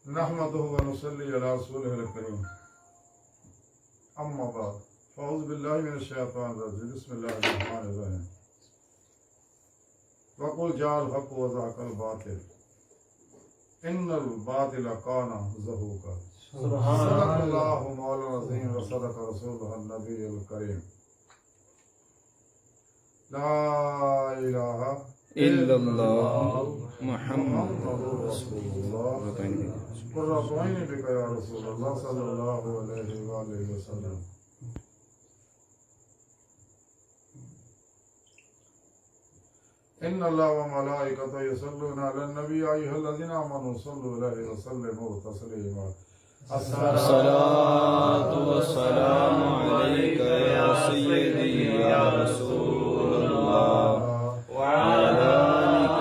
नहमदुहु व नुसल्ली अला रसूलिहिल करीम। अम्मा बाद फ़अऊज़ु बिल्लाहि मिनश शैतानिर रजीम। बिस्मिल्लाहिर रहमानिर रहीम। वक़ुल जाअल हक़्क़ु व ज़हक़ल बातिल इन्नल बातिला काना ज़हूक़ा। सदक़ल्लाहु मौलाना अज़ीम व सदक़ रसूलुहुन नबियुल करीम। ला इलाहा इल्लल्लाह मुहम्मदुर रसूलुल्लाह कुर्रतु'ऐनी बिका या रसूलल्लाह सल्लल्लाहु अलैहि व आलिहि वसल्लम। इन्नल्लाह व मलाइकतहु युसल्लूना अलन नबी या अय्युहल्लज़ीना आमनू सल्लु अलैहि व सल्लिमू तस्लीमा। अस्सलातु वस्सलामु अलैका या सय्यदी या रसूलल्लाह व अला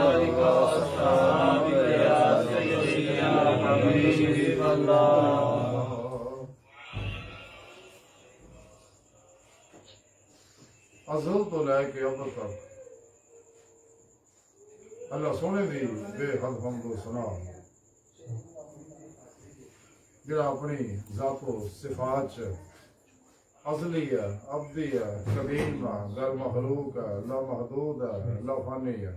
आलिका व अस्हाबिका या सय्यदी या हबीबल्लाह। अज़ल तो लैके अब तक अल्लाह सोने दी बेहद हम्द व सना जिहड़ा अपनी ज़ातो सिफात च अज़ली है, अब्दी है, कदीम है, गैर मखलूक है, ला महदूद है, ला फ़ानी है।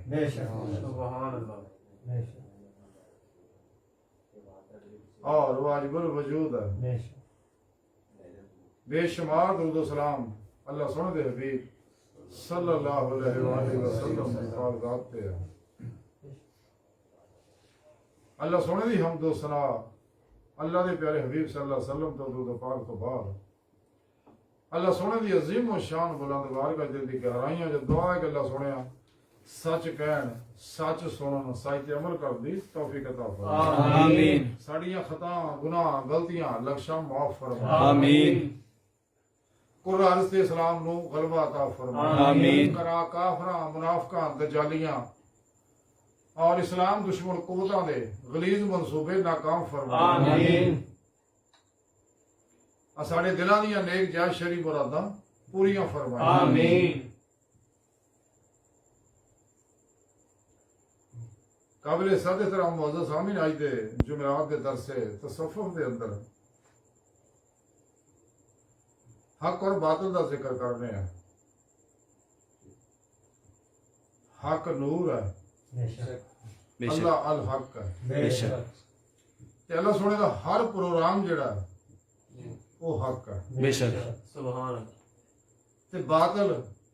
और वाजिबुल वजूद है। बेशुमार दुरूद व सलाम अल्लाह सोने दे हबीब सल्लल्लाहु अलैहि वसल्लम की पाक ज़ात पे है। अल्लाह सोने दी हम्द व सना अल्लाह दे प्यारे हबीब सल्लल्लाहु अलैहि वसल्लम तो दुरूद पाक तो बाद अल्लाह सोने दी अजीम व शान बुलंद बारगाह दिल दी गहराइयां जो दुआ है कि अल्लाह सोने सच कहन, सच सुनन, सच ते अमल करन दी तौफीक अता फरमाए। आमीन। साड़ियां खतां, गुनाह, गलतियां लक्षां माफ फरमाए। आमीन। कुरान से इस्लाम नू गलबा अता फरमाए। आमीन। करा काफरां, मुनाफिकां, दजालियां और इस्लाम दुश्मन कुव्वतां दे गलीज मंसूबे नाकाम फरमाए। आमीन। साढ़े दिलां दियां नेक जायज़ शरी मुरादां पूरियां फरमाए। आमीन। काबिल सद एहतराम मुअज़्ज़ज़ सामीन आज दे जुमेरात दे दरसे तसव्वुफ़ दे अंदर हक और बातिल का जिक्र करने हैं। हक नूर है, अल्लाह अल हक है। ते अल्लाह सोने का हर प्रोग्राम जिहड़ा है वो हक है। बेशक ते बातिल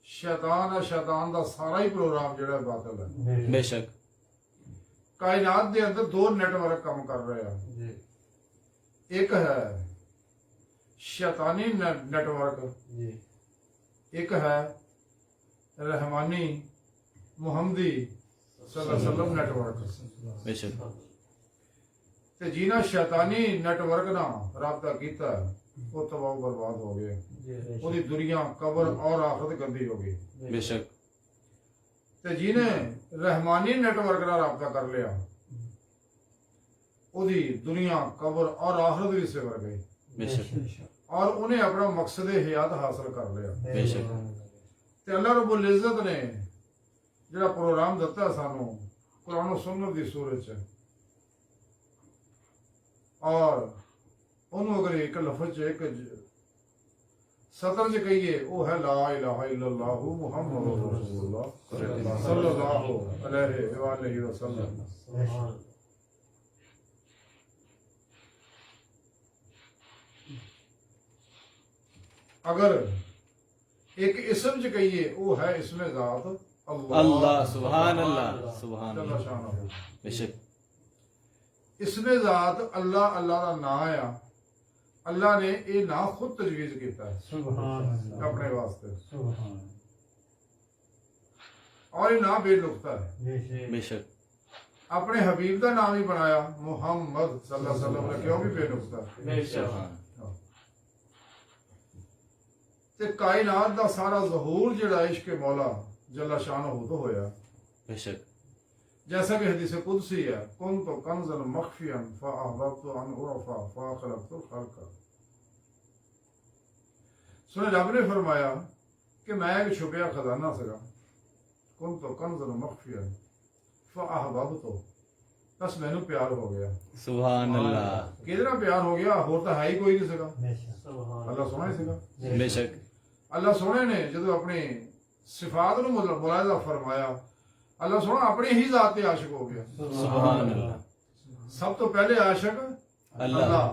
शैतान है, शैतान का सारा ही प्रोग्राम जिहड़ा बातिल है। बेशक कायनात के अंदर दो नेटवर्क काम कर रहे हैं। एक है शैतानी नेटवर्क, एक है रहमानी मुहम्मदी सल्लल्लाहु अलैहि वसल्लम नेटवर्क। बेशक ते जिन्हें शैतानी नेटवर्क ना राबता किया वो तबाह बर्बाद हो गए। उसकी दुनिया कब्र और आखिरत गंदी हो गई। बेशक ते जिन्हें रहमानी नेटवर्क ना राबता कर लिया उसकी दुनिया कब्र और आखिरत भी सिवर गई। बेशक और उन्हें अपना मकसद हयात हासिल कर लिया। बेशक ते अल्लाह रब्बुल इज्जत ने जिहड़ा प्रोग्राम दिता सानू कुरान और सुन्नत दी सूरत च, और उन्होंने अगर एक लफ्ज एक सतर च कहिए वो है ला इलाहा इल्लल्लाहु मुहम्मदुर रसूलुल्लाह सल्लल्लाहु अलैहि वसल्लम। अगर एक इस्म च कहिए वो है इसमें ज़ात अल्लाह सुभान अल्लाह सुभान जल्ल शानहू। बेशक इसमें ज़ात अल्लाह अल्लाह का नाम है। अल्लाह ने ये ना खुद तजवीज़ किया है अपने वास्ते, और ये ना बेनुक्ता है। बेशक अपने हबीब का नाम ही बनाया मुहम्मद सल्लल्लाहु अलैहि वसल्लम ने, क्यों भी बेनुक्ता है। ते कायनात का सारा ज़हूर जिहड़ा इश्क मौला जल्ला शानहू तो होया। बेशक जैसा कि हदीस कुदसी है, कुन्तु कंज़न मख्फियन फ़अहबब्तु अन उरफ़ा फ़ख़लक़तुल ख़ल्क़। सुने रब ने फरमाया कि मैं एक छुपिया खजाना सगा। कुन्तु कंज़न मख्फियन फ़अहबब्तु, बस मैनू प्यार हो गया। सुभान अल्लाह किहदे नाल प्यार हो गया? होर तां है ही कोई नहीं सीगा, सुभान अल्लाह सोहना ही सीगा। बेशक अल्लाह सोहने ने जो अपनी सिफात नूं मतलब मुलाहिजा फरमाया, अल्लाह सोहना अपनी ही जात ते आशिक हो गया। सुभान अल्लाह सब तो पहले आशिक अल्लाह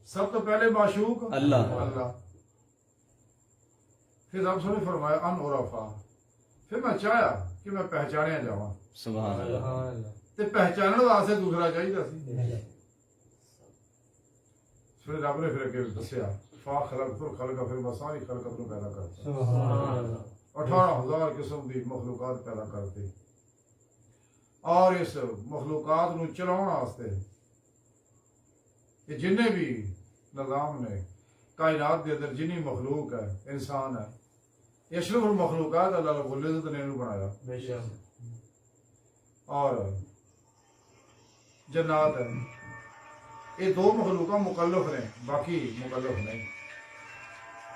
सब तो पहले माशूक अल्लाह। अल्लाह। फिर रब सोहने फरमाया अन उरफा, फिर मैं चाहा कि मैं पहचानिया जावां, सुभान अल्लाह ते पहचानण वास्ते दूसरा चाहिदा सी। फिर रब ने फिर अगे दस्या फा खलकतुल खल्क, फिर मैं सारी खलकत नूं पैदा करता, 18,000 किस्म की मखलूकात पैदा करते, और इस मखलूकात नूं चलाउण वास्ते ये जिन्ने भी निज़ाम ने कायनात के अंदर जिन्नी मखलूक है, इंसान है, ये अशरफुल मखलूकात अल्लाह रब्बुल इज़्ज़त ने इन्हूं बनाया। और जन्नात है, ये दो मखलूका मुकल्लफ ने, बाकी मुकल्लफ नहीं।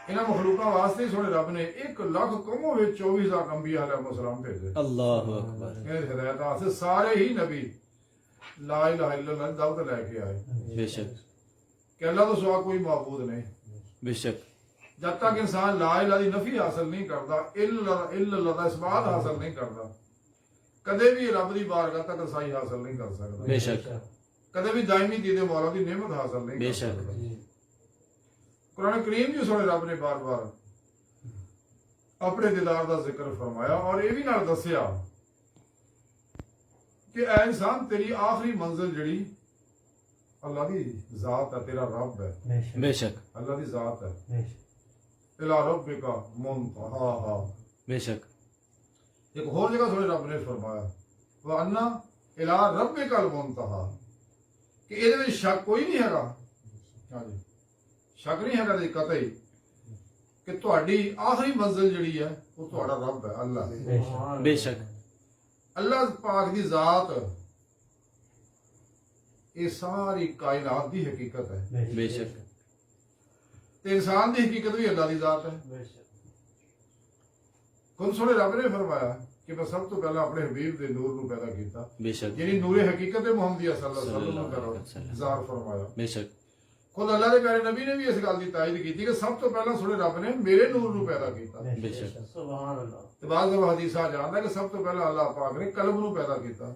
इन्हां मखलूका वास्ते ही सोहने रब ने 1 लाख कौमों में 24,000 अंबिया अलैहिस्सलाम भेजे। अल्लाहु अकबर इन्हें हिदायत वास्ते सारे ही नबी ला इलाहा इल्लल्लाह दावत लेके आए बेशक कि अल्लाह तो सिवा कोई माबूद नहीं। बेशक जब तक इंसान ला इलाहा दी नफी हासिल नहीं करता, इल्लल्लाह दा इस्बात हासिल नहीं करता, कदे भी रब दी बारगाह तक रसाई हासिल नहीं कर सकता। बेशक कदे भी दायमी दीदे मौला दी नेमत हासिल नहीं कर बेशक। सकता। कुरान करीम जी सोने रब ने बार बार अपने दिदार का जिक्र फरमाया, और ये भी नाल दस्या कि ऐ इंसान तेरी आखिरी मंजिल जड़ी अल्लाह दी जात है, तेरा रब है, बेशक अल्लाह दी जात है। इला रब्बिका मुंतहा, बेशक एक होर जगह सोने रब ने फरमाया व अन्ना इला रब्बिकल मुंतहा, कि ਇਹਦੇ ਵਿੱਚ शक कोई नहीं हैगा। हाँ जी, शक नहीं हैगा जी कतई कि ਤੁਹਾਡੀ आखिरी मंजिल जड़ी है वो ਤੁਹਾਡਾ रब है, अल्लाह। बेशक अल्लाह पाक दी जात ये सारी कायनात दी हकीकत है, बेशक ते इंसान दी हकीकत भी अल्लाह दी जात है। खुद सोने रब ने फरमाया कि मैं सब तो पहला अपने हबीब दे नूर नूं पैदा कीता, बेशक यानी नूरे हकीकत मुहम्मदिया सल्लल्लाहु अलैहि वसल्लम सल्लल्लाहु का ज़ार फरमाया। बेशक खुद अल्लाह के प्यारे नबी ने भी इस गल की तायद की कि सब तो पहला सोने रब ने मेरे नूर नूं पैदा किया। बेशक सुभान अल्लाह। ते बाद में हदीसा जानदा कि सब तो पहला अल्लाह पाक ने कलम नूं पैदा किया।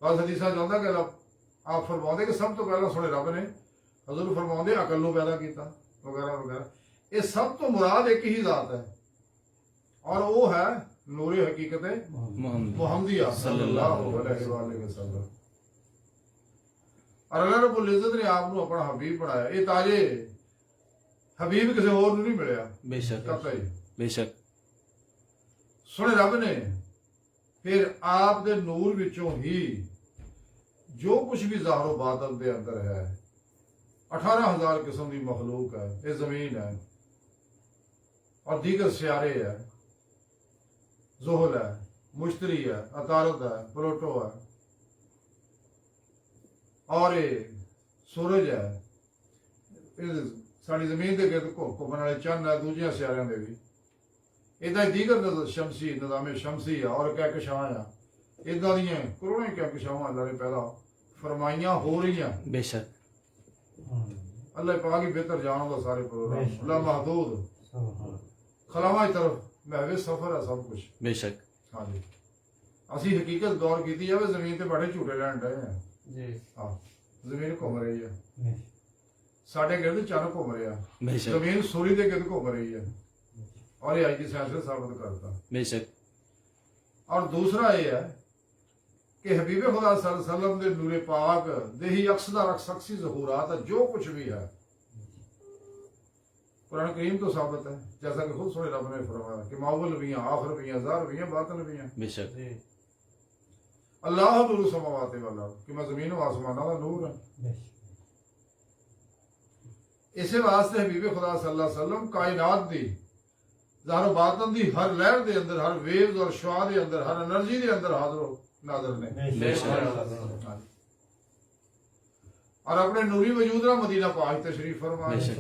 बाद हदीसा जानदा कि अल्लाह आप फरमाते कि सब तो पहला सोने रब ने हजूर फरमाते अकल नूं पैदा किया, वगैरह वगैरह। ये सब तो मुराद एक ही जात है, और वो है नूरे हकीकत मुहम्मदिया सल्लल्लाहु अलैहि वसल्लम। और अल्लाह रब्बुल इज़्ज़त ने आप अपना हबीब बनाया। ये ताजे हबीब किसी होर नूं नहीं मिलिया। बेशक कतई बेशक सोने रब ने फिर आप दे नूर विचों ही जो कुछ भी ज़ाहिर बातन दे अंदर है, 18,000 किस्म की मखलूक है, ये जमीन है और दीगर सियारे है, ज़ुहल है, मुश्तरी है, अतारद है, प्लूटो है, और ये सूरज है, साड़ी जमीन के गिरद घूमने वाले चंद है, दूजिया सियारियां दे भी इदा दीगर शमसी निज़ाम शमसी है, और कहकशां है, इदा दियां करोड़ों कहकशां अल्लाह ने पैदा फरमाइयां हो रही हैं। बेशक अल्लाह पाक ही बेहतर जानदा सारे प्रोग्राम, अल्लाह महदूद खलावा की तरफ महवे सफर है सब कुछ। बेशक हाँ जी, असी हकीकत गौर की जाए, जमीन ते बैठे झूठे लैन डे हैं जी। हाँ, जमीन घूम रही है, साढ़े गिरद चंद घूम रहा, बेशक जमीन सूर्य के गिरद घूम रही है, और ये आज की साइंस ने साबित करता। बेशक और दूसरा ये है कि हबीब खुदा सल्लल्लाहु अलैहि वसल्लम दे नूरे पाक दे ही अक्सर अक्सी ज़हूरात है, जो कुछ भी है कुरान करीम तो साबित है, जैसा कि खुद सोने रब ने फरमाया कि मावल भी हैं, आखिर भी हैं, ज़ाहिर भी हैं, बातिन भी हैं। बेशक अल्लाह नूर समावाति वाला, कि मैं जमीन व आसमाना दा नूर है। इसे वास्ते हबीब खुदा सल्लल्लाहु अलैहि वसल्लम कायनात दी ज़ाहिर बातिन दी हर लहर दे अंदर, हर वेव्स और शुआ दे अंदर, हर एनर्जी दे अंदर हाजिर नाज़र ने। बेशक और अपने नूरी वजूद ना मदीना पाक तशरीफ फरमाए। बेशक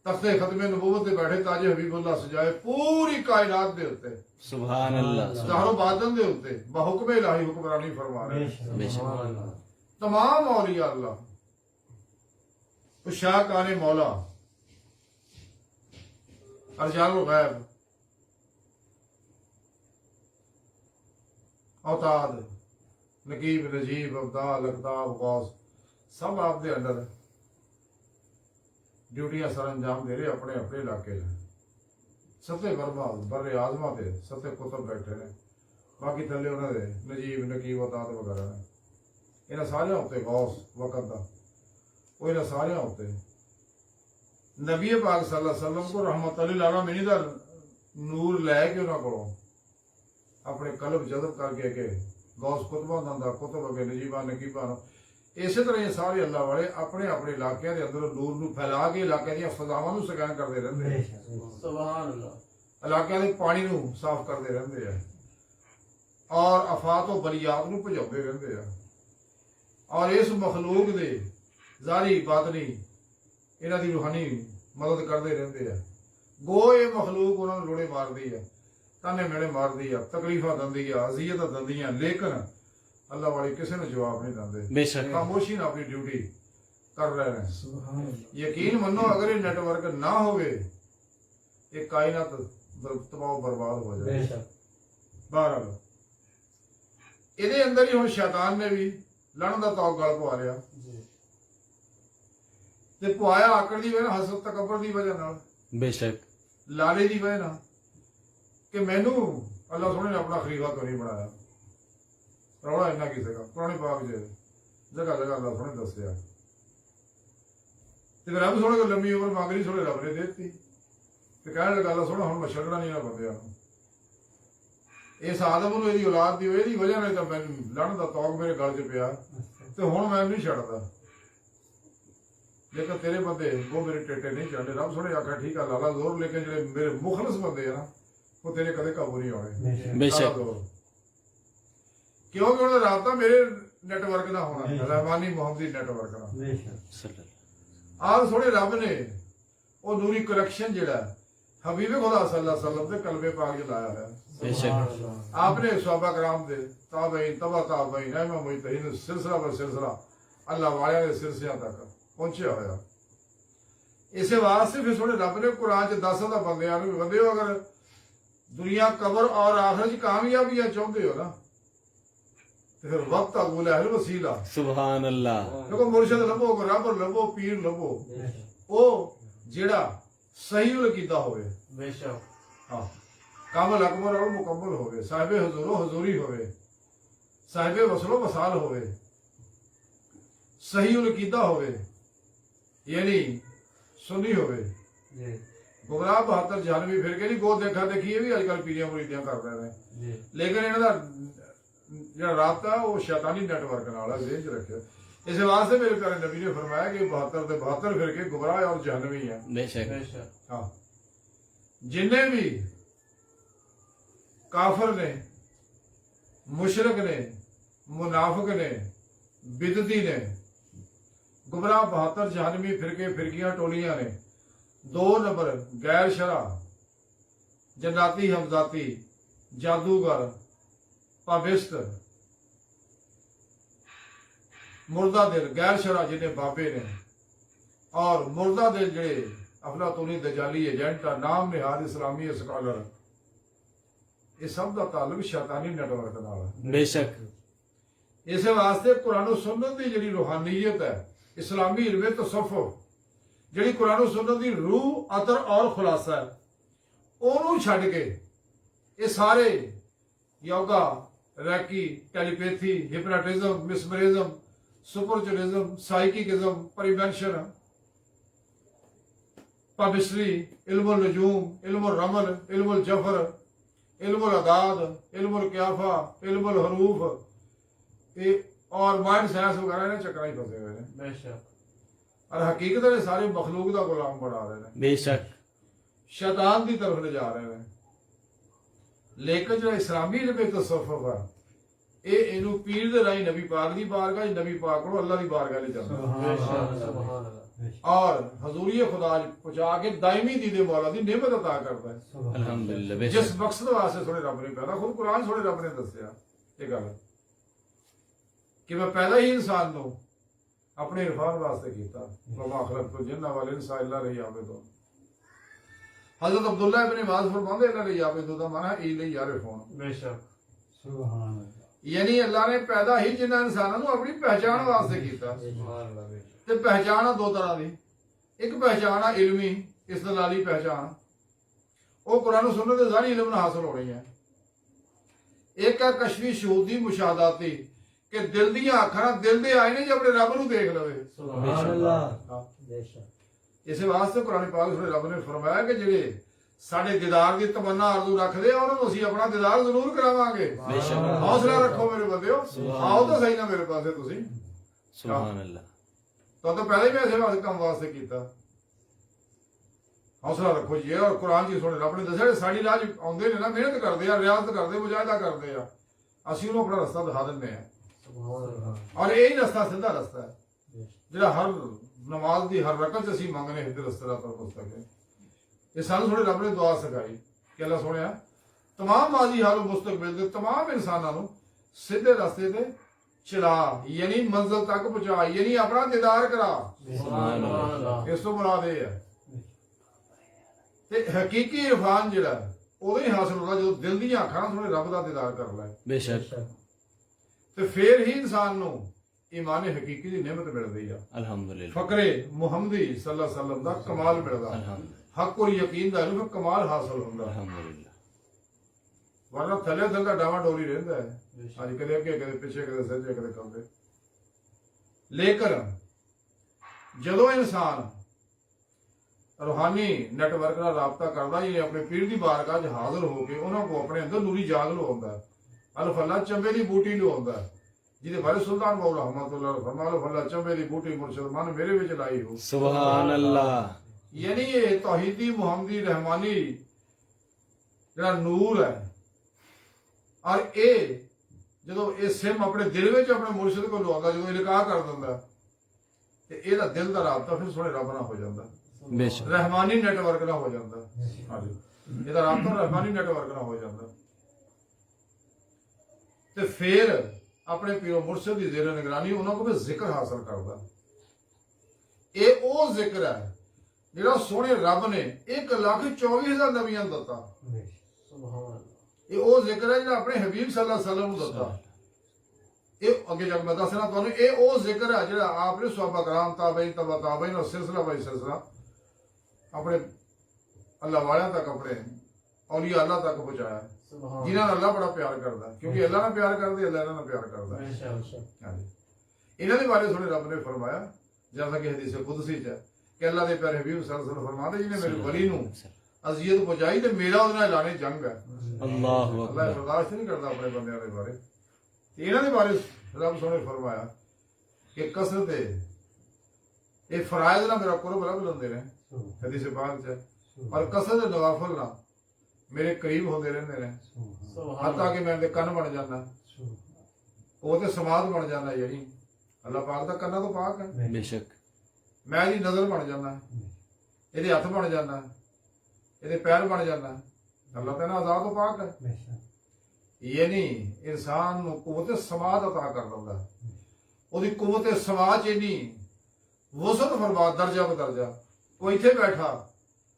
ਤਖਤੇ ਖਤਮੇ ਨਬੂਵਤ ਤੇ ਬੈਠੇ ਤਾਜ ਹਬੀਬੁੱਲਾ ਸਜਾਏ ਪੂਰੀ ਕਾਇਨਾਤ ਦੇ ਉੱਤੇ सुभान अल्लाह ਜ਼ਾਹਰੋ ਬਾਦਨ ਦੇ ਉੱਤੇ ਬਹੁਕਮ ਇਲਾਹੀ ਹੁਕਮਰਾਨੀ ਫਰਮਾ ਰਹੇ बेशक तमाम औलिया अल्लाह शाह काने मौला अरजाल गैब औताद नकीब नजीब अब्दाल अकताब गौस सब आपके अंडर ड्यूटियां सर अंजाम दे रहे अपने अपने इलाके सत्ते वर्मा बर्रे आजमा ते सत्ते कुतुब बैठे ने बाकी थले उन्होंने नजीब नकीब औताद वगैरह ने ਇਹਨਾਂ ਸਾਰਿਆਂ ਉੱਤੇ ਗੌਸ ਵਕਤ ਦਾ ਉਹ ਇਹਨਾਂ ਸਾਰਿਆਂ ਉੱਤੇ ਨਬੀ ਪਾਕ ਸੱਲੱਲਾਹੁ ਅਲੈहि ਵਸੱਲਮ ਕੋ ਰਹਿਮਤ ਲਿਲ ਆਲਮੀਨ ਦਾ ਨੂਰ ਲੈ ਕੇ ਉਹਨਾਂ ਕੋਲੋਂ ਆਪਣੇ ਕਲਬ ਜਜ਼ਬ ਕਰਕੇ ਕਿ ਗੌਸ ਕੁਤਬਾਂ ਦਾ ਕੁਤਬ ਅਗੇ ਨਜੀਬਾਂ ਨਕੀਬਾਂ ਇਸੇ ਤਰ੍ਹਾਂ ਇਹ ਸਾਰੇ ਅੱਲਾਹ ਵਾਲੇ ਆਪਣੇ ਆਪਣੇ ਇਲਾਕਿਆਂ ਦੇ ਅੰਦਰ ਨੂਰ ਨੂੰ ਫੈਲਾ ਕੇ ਇਲਾਕਿਆਂ ਦੀਆਂ ਫਜ਼ਾਵਾਂ ਨੂੰ ਸਕੈਨ ਕਰਦੇ ਰਹਿੰਦੇ ਸੁਭਾਨ ਅੱਲਾਹ ਇਲਾਕਿਆਂ ਦੇ ਪਾਣੀ ਨੂੰ ਸਾਫ਼ ਕਰਦੇ ਰਹਿੰਦੇ ਆ ਔਰ ਆਫਾਤ ਉਹ ਬਲੀਆਤ ਨੂੰ ਭਜਾਉਂਦੇ ਰਹਿੰਦੇ ਆ और इस मखलूक दे ज़ाहिरी बातनी इन्हां दी रूहानी मदद करते रहते हैं गो ये मखलूक उन्होंने लोड़े मारती है ताने मेड़े मारती है तकलीफा दिंदी है अजियत दिंदियां लेकिन अल्लाह वाले किसी ने जवाब नहीं देंदे बेशक खामोशी ना अपनी ड्यूटी कर रहे हैं यकीन मनो अगर ये नेटवर्क ना होवे ये कायनात तबाह बर्बाद हो जाए बहरहाल ਇਹਦੇ ਅੰਦਰ ਹੀ ਹੁਣ ਸ਼ੈਤਾਨ ਨੇ ਵੀ ਲੜਨ ਦਾ ਤੌਕ ਗਲ ਪਵਾ ਲਿਆ ਤੇ ਪਵਾਇਆ ਆਕੜ ਦੀ ਵਜ੍ਹਾ ਹਸਰਤ ਤਕਬਰ ਦੀ ਵਜ੍ਹਾ ਨਾਲ बेशक ਲਾਲੇ ਦੀ ਵਜ੍ਹਾ ਨਾਲ ਕਿ ਮੈਨੂੰ ਅੱਲਾਹ ਸੋਹਣੇ ਨੇ ਆਪਣਾ ਖਲੀਫਾ ਕਿਉਂ ਨਹੀਂ ਬਣਾਇਆ ਰੌਲਾ ਇੰਨਾ ਕਿਸੇ ਦਾ ਪੁਰਾਣੇ ਪਾਕ ਜੇ ਜਗ੍ਹਾ ਜਗ੍ਹਾ ਅੱਲਾਹ ਸੋਹਣੇ ਦੱਸਿਆ ਤੇ ਰੱਬ ਸੋਹਣੇ ਕੋ ਲੰਮੀ ਉਮਰ ਮੰਗ ਲਈ ਸੋਹਣੇ ਰੱਬ ਨੇ ਦੇ ਦਿੱਤੀ ਤੇ ਕਹਿਣ ਲੱਗਾ ਅੱਲਾਹ ਸੋਹਣਾ ਹੁਣ ਮੈਂ ਛੱਡਣਾ ਨਹੀਂ ਇਹਨਾਂ ਬੰਦਿਆਂ ਨੂੰ ਇਸ ਆਦਮ ਨੂੰ ਇਹਦੀ ਔਲਾਦ ਦੀ ਇਹਦੀ ਵਜ੍ਹਾ ਨਾਲ ਤਾਂ ਮੈਨੂੰ ਲੜਨ ਦਾ ਤੌਕ ਮੇਰੇ ਗਲ 'ਚ ਪਿਆ ਤੇ ਹੁਣ ਮੈਂ ਨਹੀਂ ਛੱਡਦਾ ਲੇਕਿਨ ਤੇਰੇ ਬੰਦੇ ਉਹ ਮੇਰੇ ਟੇਟੇ ਨਹੀਂ ਚੜਦੇ ਰੱਬ ਸੋਹਣੇ ਆਖਿਆ ਠੀਕ ਆ ਲਾਲਾ ਜ਼ੋਰ ਲੇਕਿਨ ਜਿਹੜੇ ਮੇਰੇ ਮੁਖਲਸ ਬੰਦੇ ਆ ਨਾ ਉਹ ਤੇਰੇ ਕਦੇ ਕਾਬੂ ਨਹੀਂ ਆਉਣੇ बेशक ਕਿਉਂਕਿ ਉਹਨਾਂ ਦਾ ਰਾਬਤਾ ਮੇਰੇ ਨੈਟਵਰਕ ਨਾਲ ਹੋਣਾ ਰਹਿਮਾਨੀ ਮੁਹੰਮਦੀ ਨੈਟਵਰਕ ਨਾਲ सल्लल्लाहु ਆਹ ਸੋਹਣੇ ਰੱਬ ਨੇ ਉਹ ਨੂਰੀ ਕਲੈਕਸ਼ਨ ਜਿਹੜਾ ਹਬੀਬ ਖੁਦਾ ਸੱਲੱਲਾਹੁ ਅਲੈहि ਵਸੱਲਮ ਦੇ ਕਲਬੇ ਪਾਕ 'ਚ ਲਾਇਆ ਹੋਇਆ बेशक आपने सहाबा कराम दे ताबईन तबा ताबईन इमाम मुजतहिद सिलसिला बर सिलसिला अल्लाह वाले दे सिलसिला तक पहुंचा होया इसे वास्ते फिर सोने रब ने कुरान च दस दा बंदियां नूं बंदे हो अगर दुनिया कबर और आखिरत च कामयाबियां चाहते हो ना तो फिर वक्त अबूल अहल वसीला सुभान अल्लाह देखो मुर्शिद लभो रब लभो पीर लभो ओ जेड़ा सही अकीदा होवे ਬੇਸ਼ੱਕ हाँ कामल अकबर और मुकम्मल होवे साहिबे हुजूरो हुजूरी होवे साहिबे वसलो वसाल होवे सही उलकीदा होवे यानी सुन्नी होवे ਜੀ गुमराह 72 जानवी फिर के नहीं गो देखा देखी भी अजकल पीड़ियां मुरीदियां कर रहे हैं ਜੀ लेकिन इन्हां दा ਜਿਹੜਾ ਰਾਬਤਾ ਉਹ ਸ਼ੈਤਾਨੀ ਨੈਟਵਰਕ ਨਾਲ ਹੈ ਜ਼ੇਨ 'ਚ ਰੱਖਿਆ ਇਸ ਵਾਸਤੇ ਮੇਰੇ ਪਿਆਰੇ ਨਬੀ ਨੇ ਫਰਮਾਇਆ ਕਿ 72 ਦੇ 72 ਫਿਰ ਕੇ ਗੁਮਰਾਹ ਔਰ ਜਹਨਵੀ ਹੈ बेशक ਬੇਸ਼ੱਕ हाँ जिन्ने भी काफर ने मुशरक ने मुनाफिक ने बिदती ने गुमराह 72 जहानवी फिरके फिरकियां टोलियां ने 2 नंबर गैर शरा जन्नाती हमजाती जादूगर पाबिस्त मुर्दा दिल गैर शरा जिन्हें बाबे ने और मुर्दा दिल जड़े अफलातूनी दजाली एजेंट नाम निहाद इस्लामी स्कॉलर ये सब का ताल्लुक शैतानी नेटवर्क नाल है बेशक इस वास्ते कुरान और सुन्नत की जिहड़ी रूहानियत है इस्लामी इल्म तसव्वुफ जिहड़ी कुरान और सुन्नत की रूह अतर और खुलासा है ओनू छड्ड के ये सारे yoga reiki telepathy hypnotism mesmerism सुपरचुरिज्म साइकिज्म प्रिवेंशन पाबिस्ट्री इल्मुल नजूम इल्मुल रमल इल्मुल जफर इल्मुल अदाद इल्मुल क्याफा इल्मुल हरूफ ये और माइंड साइंस वगैरह ने चक्कर ही फंसे हुए हैं ਬੇਸ਼ੱਕ और हकीकत में सारे मखलूक का गुलाम बना रहे हैं बेशक शैतान की तरफ ले जा रहे हैं लेकिन जो इस्लामी इल्म तसव्वुफ है ये इनू पीर दे राही नबी पाक दी बारगाह नबी पाक को अल्लाह दी बारगाह ले जाता ਬੇਸ਼ੱਕ ਸੁਭਾਨ ਅੱਲਾਹ और हजूरी खुदा पहुंचा के दायमी दीदे मौला दी नेमत अता करता है। अल्हम्दुलिल्लाह जिस बेशक मकसद वास्ते थोड़े रब ने पैदा, खुद कुरान थोड़े रब ने दसिया ये गल कि मैं पैदा ही इंसान को अपने इरफान वास्ते किया। वमा खलक़तुल जिन्ना वल इंसा इल्ला लियअबुदून। हजरत अब्दुल्ला इब्न अब्बास फरमाते इल्ला लियअबुदून दा माना इल्ला यारिफून, बेशक सुभान अल्लाह यानी अल्लाह ने पैदा ही जिन्ना इंसानों को अपनी पहचान वास्ते किया। सुभान अल्लाह बेशक ते पहचान दो तरह की, एक पहचान आ इलमी इस्तदलाली पहचान, वो कुरान सुन्नत दे सारी इल्म हासिल होनी है। एक है कशफी शहूदी मुशाहदाती कि दिल दी अखां दिल दे आए ने जो अपने रब नूं देख लवे। सुभान अल्लाह बेशक इस वास्ते कुरान पाक में रब ने फरमाया कि जेड़े साडे दीदार दी तमन्ना आरज़ू रखदे आ उन्हां नूं असीं अपना दीदार जरूर करावांगे। बेशक हौसला रखो मेरे बंदेओ, आओ तो सही ना मेरे पासे तुसीं। सुभान अल्लाह तो पहले भी ऐसे वाले काम वास्ते किया। हौसला रखो जी। और कुरान जी सुने रब ने दसिया साड़ी राह आउंदे ने ना, मेहनत करते हैं, रियाजत करते, मुजाहिदा करते हैं, असीं उन्होंने अपना रास्ता दिखा दिंदे हैं। सुभान अल्लाह और यही रास्ता सीधा रास्ता है जिहड़ा हर नमाज की हर रकत असीं मंगने इहदे रस्ते दा पर मुस्तकिम। ये सानूं थोड़े रब ने दुआ सिखाई कि अल्लाह सोहणिया तमाम माजी हाल मुस्तकबिल दे तमाम इंसानां नूं सीधे रास्ते ते चला, यानी मंजिल तक पहुंचा, यानी अपना दीदार करा। सुभान अल्लाह इस तो मुराद ये है ते हकीकी इरफान जिहड़ा उदों ही हासिल होता जो दिल दी अखां थोड़े रब दा दीदार कर लै, बेशक ते फिर ही इंसान नूं ईमान हकीकी दी नेमत मिलदी आ। अल्हम्दुलिल्लाह फकरे मुहम्मदी सल्लल्लाहु अलैहि वसल्लम दा कमाल मिलदा, अल्हम्दुलिल्लाह हक और यकीन दा इल्म कमाल हासिल हुंदा। अल्हम्दुलिल्लाह वरना थले थल दा डावा डोरी रहिंदा है, अज कदे अगे कदे पिछे कदे सज्जे कदे खब्बे। लेकिन जदों इंसान रूहानी नेटवर्क नाल राबता करदा जी अपने पीर दी बारगाह च हाजिर होके उन्हां को अपने अंदर नूरी जाग लवाउंदा है। अल-फला चंबे दी बूटी लवाउंदा है जिहदे बारे सुल्तान बाबू रहमतुल्लाह फरमाया फला चंबे दी बूटी मुर्शिद मन मेरे विच लाई हो। सुभान अल्लाह यानी ये तौहीदी मुहम्मदी रहमानी जिहड़ा नूर है, और ये जो ये सिम अपने दिल में अपने मुर्शिद को लवाउंदा, जो इलका कर दिंदा ते इहदा दिल दा राबता फिर सोहणे रब नाल हो जांदा, बेशक रहमानी नेटवर्क नाल हो जांदा। हाँ जी, इहदा राबता रहमानी नेटवर्क नाल हो जांदा ते फिर अपने पीरो मुर्शिद की जेर निगरानी उन्होंने को भी जिक्र हासिल करता। ये वो जिक्र है जिहड़ा सोहणे रब ने 1,24,000 नबियां नूं दित्ता। सुभान अल्लाह ये वो जिक्र है जिहड़ा अपने हबीब सल्लल्लाहु अलैहि वसल्लम नूं दित्ता। ये अगे जब मैं दसना तुहानूं, ये वो जिक्र है जिहड़ा आपने सहाबा कराम ताबईन तबा ताबईन और सिलसिला बाई सिलसिला अपने अल्लाह वालियां तक, अपने औलिया अल्लाह तक पहुंचाया, सुभान जिन्हां नाल अल्लाह बड़ा प्यार करदा, क्योंकि अल्लाह नाल प्यार करदे, अल्लाह इन्हां नाल प्यार करदा। बेशक हाँ जी, इन्हां दे बारे थोड़े रब ने फरमाया जैसा कि हदीस कुदसी च है कि अल्लाह दे प्यारे हबीब सल्लल्लाहु अलैहि वसल्लम फरमाते जिन्हें मेरे वली नूं अज़ियत पहुंचाई ते मेरा उहदे नाल ऐलाने जंग है। अल्लाहु अल्लाह अकबर बर्दाश्त नहीं करता अपने बंदियां दे बारे। इन्हां दे बारे रब सोहणे ने फरमाया कि कसरत ये फराइज ना मेरा कुर्ब रब लंदे ने हदीस पाक च, और कसरत नवाफिल ना मेरे करीब होंदे रहंदे ने, सुभान हत्ता कि मैं दे कन बन जाना, वो ते समाद बन जाना। यही अल्लाह पाक दा कन्ना तो पाक है, बेशक मैं दी नजर बन जाना, ਇਹਦੇ हथ बन जाना, ਇਹਦੇ पैर बन जाना। अल्लाह तेना आजाद तो पाक है। यानी इंसान नूं कुव्वत समाद अता कर दिंदा, ਉਹਦੀ कुव्वत समाद च इन्नी वसत फरमा दर्जा बदर्जा, कोई इत्थे बैठा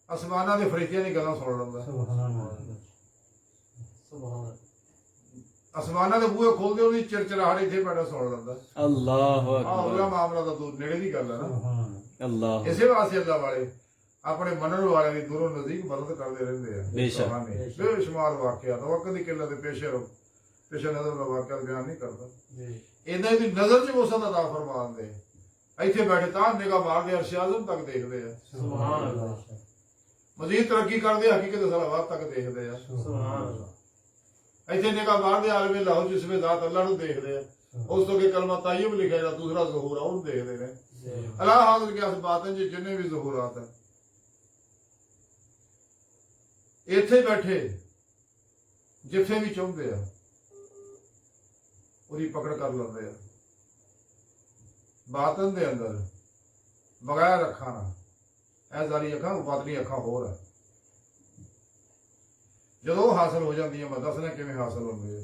आसमानां दे फरिश्तियां दी गल्लां सुन लैंदा, सुभान आसमानां दे बूहे खोलदे ਉਹਦੀ चिरचिराहट इत्थे बैठा सुन लैंदा। अल्लाहु ਆਹ अकबर ਉਹਦਾ ਮਾਮਲਾ ਤਾਂ ਦੂਰ ਨੇੜੇ ਦੀ ਗੱਲ ਹੈ ਨਾ। अल्लाह ਇਸੇ ਵਾਸਤੇ ਅੱਲਾਹ ਵਾਲੇ ਆਪਣੇ ਮੰਨਣ ਵਾਲਿਆਂ ਦੀ ਦੂਰੋਂ ਨਜ਼ਦੀਕ ਮਦਦ ਕਰਦੇ ਰਹਿੰਦੇ ਆ। ਬੇਸ਼ੱਕ। ਬੇਸ਼ੁਮਾਰ ਵਾਕਿਆ ਵਕਤ ਦੀ ਕਿੱਲਤ ਦੇ ਪੇਸ਼ੇ ਨਜ਼ਰ ਦਾ ਵਾਕਿਆ ਬਿਆਨ ਨਹੀਂ ਕਰਦਾ। ਇਦਾਂ ਦੀ ਨਜ਼ਰ 'ਚ ਵਸਤ ਅਤਾ ਫਰਮਾਉਂਦੇ, ਇੱਥੇ ਬੈਠੇ ਤਾਂ ਨਿਗਾਹ ਮਾਰਦੇ ਅਰਸ਼ ਆਜ਼ਮ ਤੱਕ ਦੇਖਦੇ ਆ, सुभान अल्लाह ਮਜ਼ੀਦ ਤਰੱਕੀ ਕਰਦੇ ਹਕੀਕਤ ਸਲਾਵਾਤ ਤੱਕ ਦੇਖਦੇ ਆ। सुभान अल्लाह ਇੱਥੇ ਨਿਗਾਹ ਮਾਰਦੇ ਆਲਮੇ ਲਾਹੋ ਜਿਸਮੇ ਜ਼ਾਤ ਅੱਲਾਹ ਨੂੰ ਦੇਖਦੇ ਆ। ਉਸ ਤੋਂ ਅੱਗੇ ਕਲਮਾ ਤਾਇਬ ਲਿਖਿਆ ਜਿਹੜਾ ਦੂਸਰਾ ਜ਼ਹੂਰ ਆ ਉਹਨੂੰ ਦੇਖਦੇ ਨੇ। अल्लाह हाजिर के इस बात जी जिन्ने भी ज़हूरात है इत्थे बैठे जिथे भी चाहते हैं ਉਹਦੀ पकड़ कर लेंदे आ। बातन दे अंदर ਬਗੈਰ ਅੱਖਾਂ ਨਾਲ। ਇਹ ਜ਼ਾਰੀ ਅੱਖਾਂ ਬਾਤਨੀ ਅੱਖਾਂ ਹੋਰ ਹੈ। ਜਦੋਂ ਹਾਸਲ ਹੋ ਜਾਂਦੀ ਹੈ, ਮੈਂ ਦੱਸਣਾ ਕਿਵੇਂ ਹਾਸਲ ਹੁੰਦੀ ਹੈ।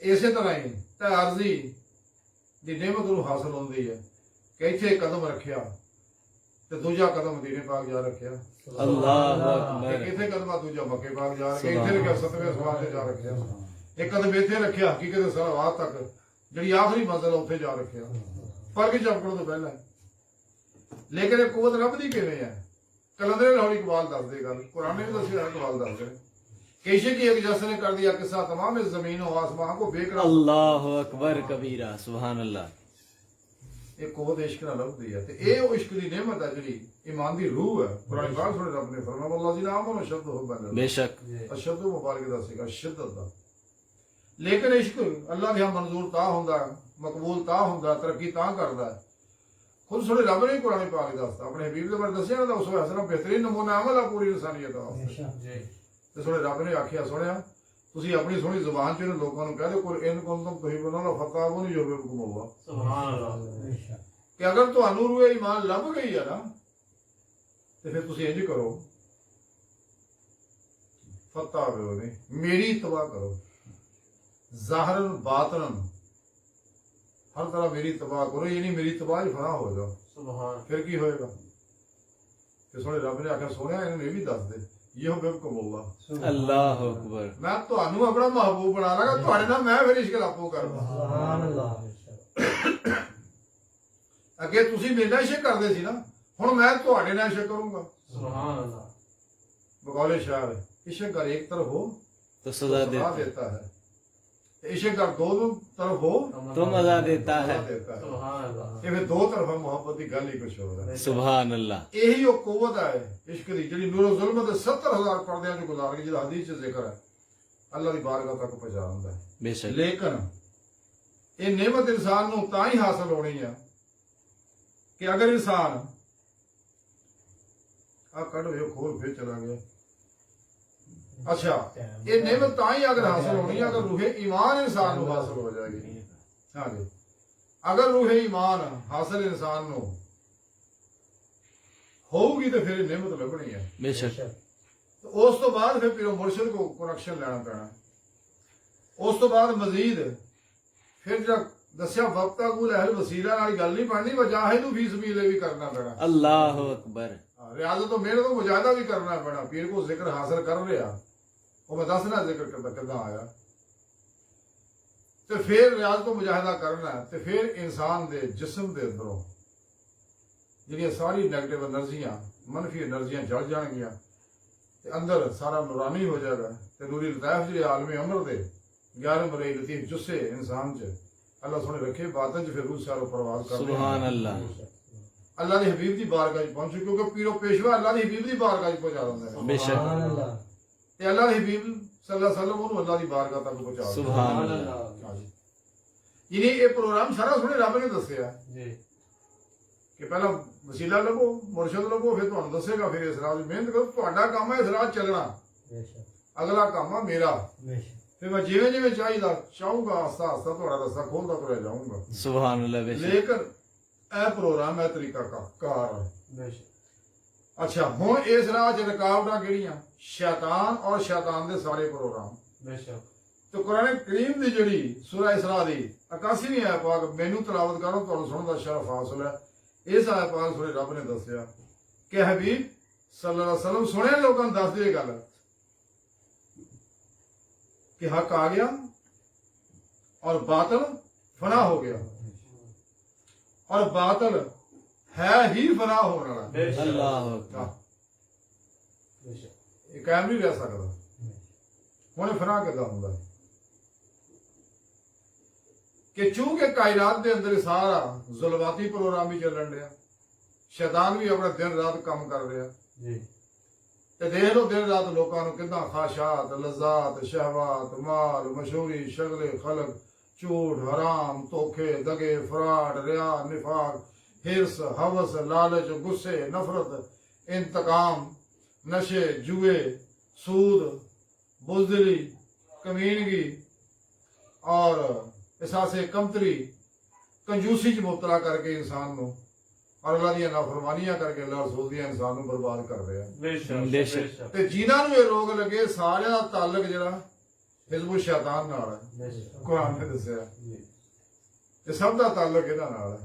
ਇਸੇ ਤਰ੍ਹਾਂ ਹੀ ਤਾਰਜ਼ੀ ਦੀ ਨਿਮਤ ਨੂੰ ਹਾਸਲ ਹੁੰਦੀ ਹੈ ਕਿ ਇੱਥੇ ਕਦਮ ਰੱਖਿਆ ਤੇ ਦੂਜਾ ਕਦਮ ਮਦੀਨੇ ਪਾਕ ਜਾ ਰੱਖਿਆ। ਅੱਲਾਹੁ ਕਿ ਅਕਬਰ। ਕਿੱਥੇ ਕਦਮ ਆ ਦੂਜਾ ਮੱਕੇ ਪਾਕ ਜਾ ਰੱਖਿਆ। ਇੱਥੇ ਰੱਖਿਆ 7ਵੇਂ ਅਸਮਾਨ ਤੇ ਜਾ ਰੱਖਿਆ। ਇੱਕ ਕਦਮ ਇੱਥੇ ਰੱਖਿਆ ਹਕੀਕਤ ਸਲਾਵਾਤ ਤੱਕ ਜਿਹੜੀ ਆਖਰੀ ਮੰਜ਼ਿਲ ਆ ਉੱਥੇ ਜਾ ਰੱਖਿਆ। ਫਰਕ ਚਮਕਣ ਤੋਂ ਪਹਿਲਾਂ। ਲੇਕਿਨ ਇਹ ਕੂਵਤ ਰੱਬ ਦੀ ਕਿਵੇਂ ਹੈ? कलंदर लाहौरी इकबाल दस दे गल कुरान ने भी दसी है। इकबाल दस दे कैसे की एक जैसे ने कर दिया किस्सा तमाम इस जमीन और आसमान को बेकरार। अल्लाहु अकबर कबीरा सुभान अल्लाह। एक कोवत इश्क नाल लभदी है ते ए ओ इश्क दी नेमत है जिहड़ी ईमान दी रूह है। कुरान पाक सुने रब ने फरमाया अल्लाह जी नाम और शब्द हो बन बेशक अशद मुबारक दसेगा शिद्दत दा। लेकिन इश्क अल्लाह दे मंजूर ता हुंदा मकबूल ता हुंदा तरक्की ता करदा है। खुद सुने रब ने कुरान पाक दसदा अपने हबीब दे बारे दस्सिया ना उस हसन बेहतरीन नमूना अमल है पूरी इंसानियत दा। ते सुने रब ने आखिया सुनिया तुसी अपनी सोहनी जुबान च इन्हां लोकां नूं कह दो कुल इन कुंतुम तुहिब्बूना फत्ताबूनी युहिब्बुकुम अल्लाह। सुभान अल्लाह। कि अगर तुहानू रूह ईमान लभ गई है ना ते फिर तुसी इंज करो फत्ताबूनी मेरी इत्तबा करो ज़ाहिरन बातिनन हर तरह मेरी तबाह करो। ये नहीं मेरी तबाह फना हो जाओ। सुभान। फिर की होएगा? फिर सोने रब ने आखिया सोने इन्हें भी दस दे ये हो बिल्कुल अल्लाह। अल्लाहु अकबर। मैं तुहानू अपना महबूब बना लगा तुहाडे नाल मैं फिर इश्क लापो कर। सुभान अल्लाह। अगे तुसी मेरे नाल इश्क करदे सी ना हुण मैं तुहाडे नाल इश्क करूंगा। सुभान अल्लाह। बकौले शायर इश्क कर एक तरफ हो तो सजा देता देता है इश्क कर दो तरफ हो तो मजा देता है। सुभान अल्लाह। ये फिर दो तरफा मोहब्बत की गल ही कुछ हो रहा है। सुभान अल्लाह। यही वो कुव्वत है इश्क दी जिहड़ी नूर जुल्म दे 70,000 पर्दियां च गुजार गई जिहदा हदीस च जिक्र है अल्लाह दी बारगाह तक पहुंचांदा है। बेशक लेकिन ये नेमत इंसान नूं तां ही हासिल होनी है कि अगर इंसान आ कड़ वे खोल फिर चला गया। अच्छा ये नेमत तां ही अगर हासिल होनी है अगर रूहे ईमान इंसान नूं हासिल हो जाएगी। हाँ जी अगर रूहे ईमान हासिल इंसान नूं होगी तो फिर नेमत लभनी है। बेशक तो उस तो बाद फिर पीरो मुर्शिद को कनेक्शन लेना पैना। उस तो बाद मजीद फिर जो दस्या वक्त अगूल अहल वसीला नाल गल नहीं बननी वजाहिदु फी सबील भी करना पैना। अल्लाहु अकबर। रियाजत तो मेहनत तो मुजाहिदा भी करना पैना। पीर को जिक्र हासिल कर रहा वो मैं दसना जिक्र करता किदा आया तो फिर रियाज तो मुजाहिदा करना है तो फिर इंसान दे जिस्म दे अंदरों जिहड़ियां सारी नेगेटिव एनर्जियां मनफी एनर्जियां जल जाणगियां ते अंदर सारा नूरानी हो जाएगा ते नूरी लताइफ जिहड़े आलमे अमर दे 11 मरई लतीफ जुस्से इंसान च अल्लाह सोने रखे बातन च फिर रूह सारो परवाज कर सुभान अल्लाह। अल्लाह दे हबीब दी बारगाह च पहुंचो क्योंकि पीरो पेशवा अल्लाह दे हबीब दी बारगाह च पहुंचा दिंदा है। बेशक सुभान अल्लाह। ते अल्लाह दे हबीब सल्लल्लाहु अलैहि वसल्लम ओनू अल्लाह दी बारगाह तक पहुंचा दिंदा है। सुभान अल्लाह। यानी ये प्रोग्राम सारा सुने रब ने दस्सिया जी। कि पहला वसीला लभो मुर्शिद लभो फिर तुहानू दसेगा फिर इस राह च मेहनत करो तुहाडा काम है इस राह चलना बेशक अगला काम है मेरा। बेशक फिर मैं जिवें जिवें चाहिदा चाहूंगा आस्ता आस्ता तुहाडा रस्ता खोलदा तुरया जाऊंगा। सुभान अल्लाह। बेशक लेकिन यह प्रोग्राम है तरीका कार है। बेशक। अच्छा हुण इस राह च रुकावटां किहड़ियां शैतान और शैतान दे सारे प्रोग्राम। बेशक। तो कुरान करीम दी जिहड़ी सूरह इसरा दी 81वीं आयत पाक मैनू तलावत करो तुहानू सुणन दा शरफ हासिल है। इस आयत पाक सूरह रब ने दस्सिया कि हबीब सल्लल्लाहु अलैहि वसल्लम सुने लोगों नूं दस दे गल कि हक आ गया और बातिल फना हो गया और बातिल है ही फना होने वाला। बेशक। अल्लाहु अकबर। बेशक। ये कायम नहीं रह सकता। हुण फना किदा हुंदा है कि चूंकि कायनात के अंदर सारा जुलमाती प्रोग्राम भी चलन रहा शैतान भी अपना दिन रात काम कर रहा जी। ते देख लो दिन रात लोगों को कितना खाशात लज्जात शहवात माल मशहूरी शगले खलक झूठ हराम धोखे दगे फराड रिया निफाक हिरस हवस लालच गुस्से नफरत इंतकाम नशे जुए सूद बुजदिली कमीनगी और एहसासे कमतरी कंजूसी च मुबतला करके इंसान को ਔਰ ਅੱਲਾ ਦੀਆਂ ਨਾਫਰਮਾਨੀਆਂ ਕਰਕੇ ਅੱਲਾ ਰਸੂਲ ਦੀਆਂ ਇਨਸਾਨ ਨੂੰ ਬਰਬਾਦ ਕਰਦੇ ਆ। बेशक बेशक। बेशक ਤੇ ਜਿਨ੍ਹਾਂ ਨੂੰ ਇਹ ਰੋਗ ਲੱਗੇ ਸਾਰਿਆਂ ਦਾ ਤਾਲੁਕ ਜਿਹੜਾ ਹਿਜ਼ਬੁ ਸ਼ੈਤਾਨ ਨਾਲ ਹੈ। बेशक ਕੁਰਾਨ ਨੇ ਦੱਸਿਆ जी ਇਹ ਸਭ ਦਾ ਤਾਲੁਕ ਇਹਨਾਂ ਨਾਲ ਹੈ।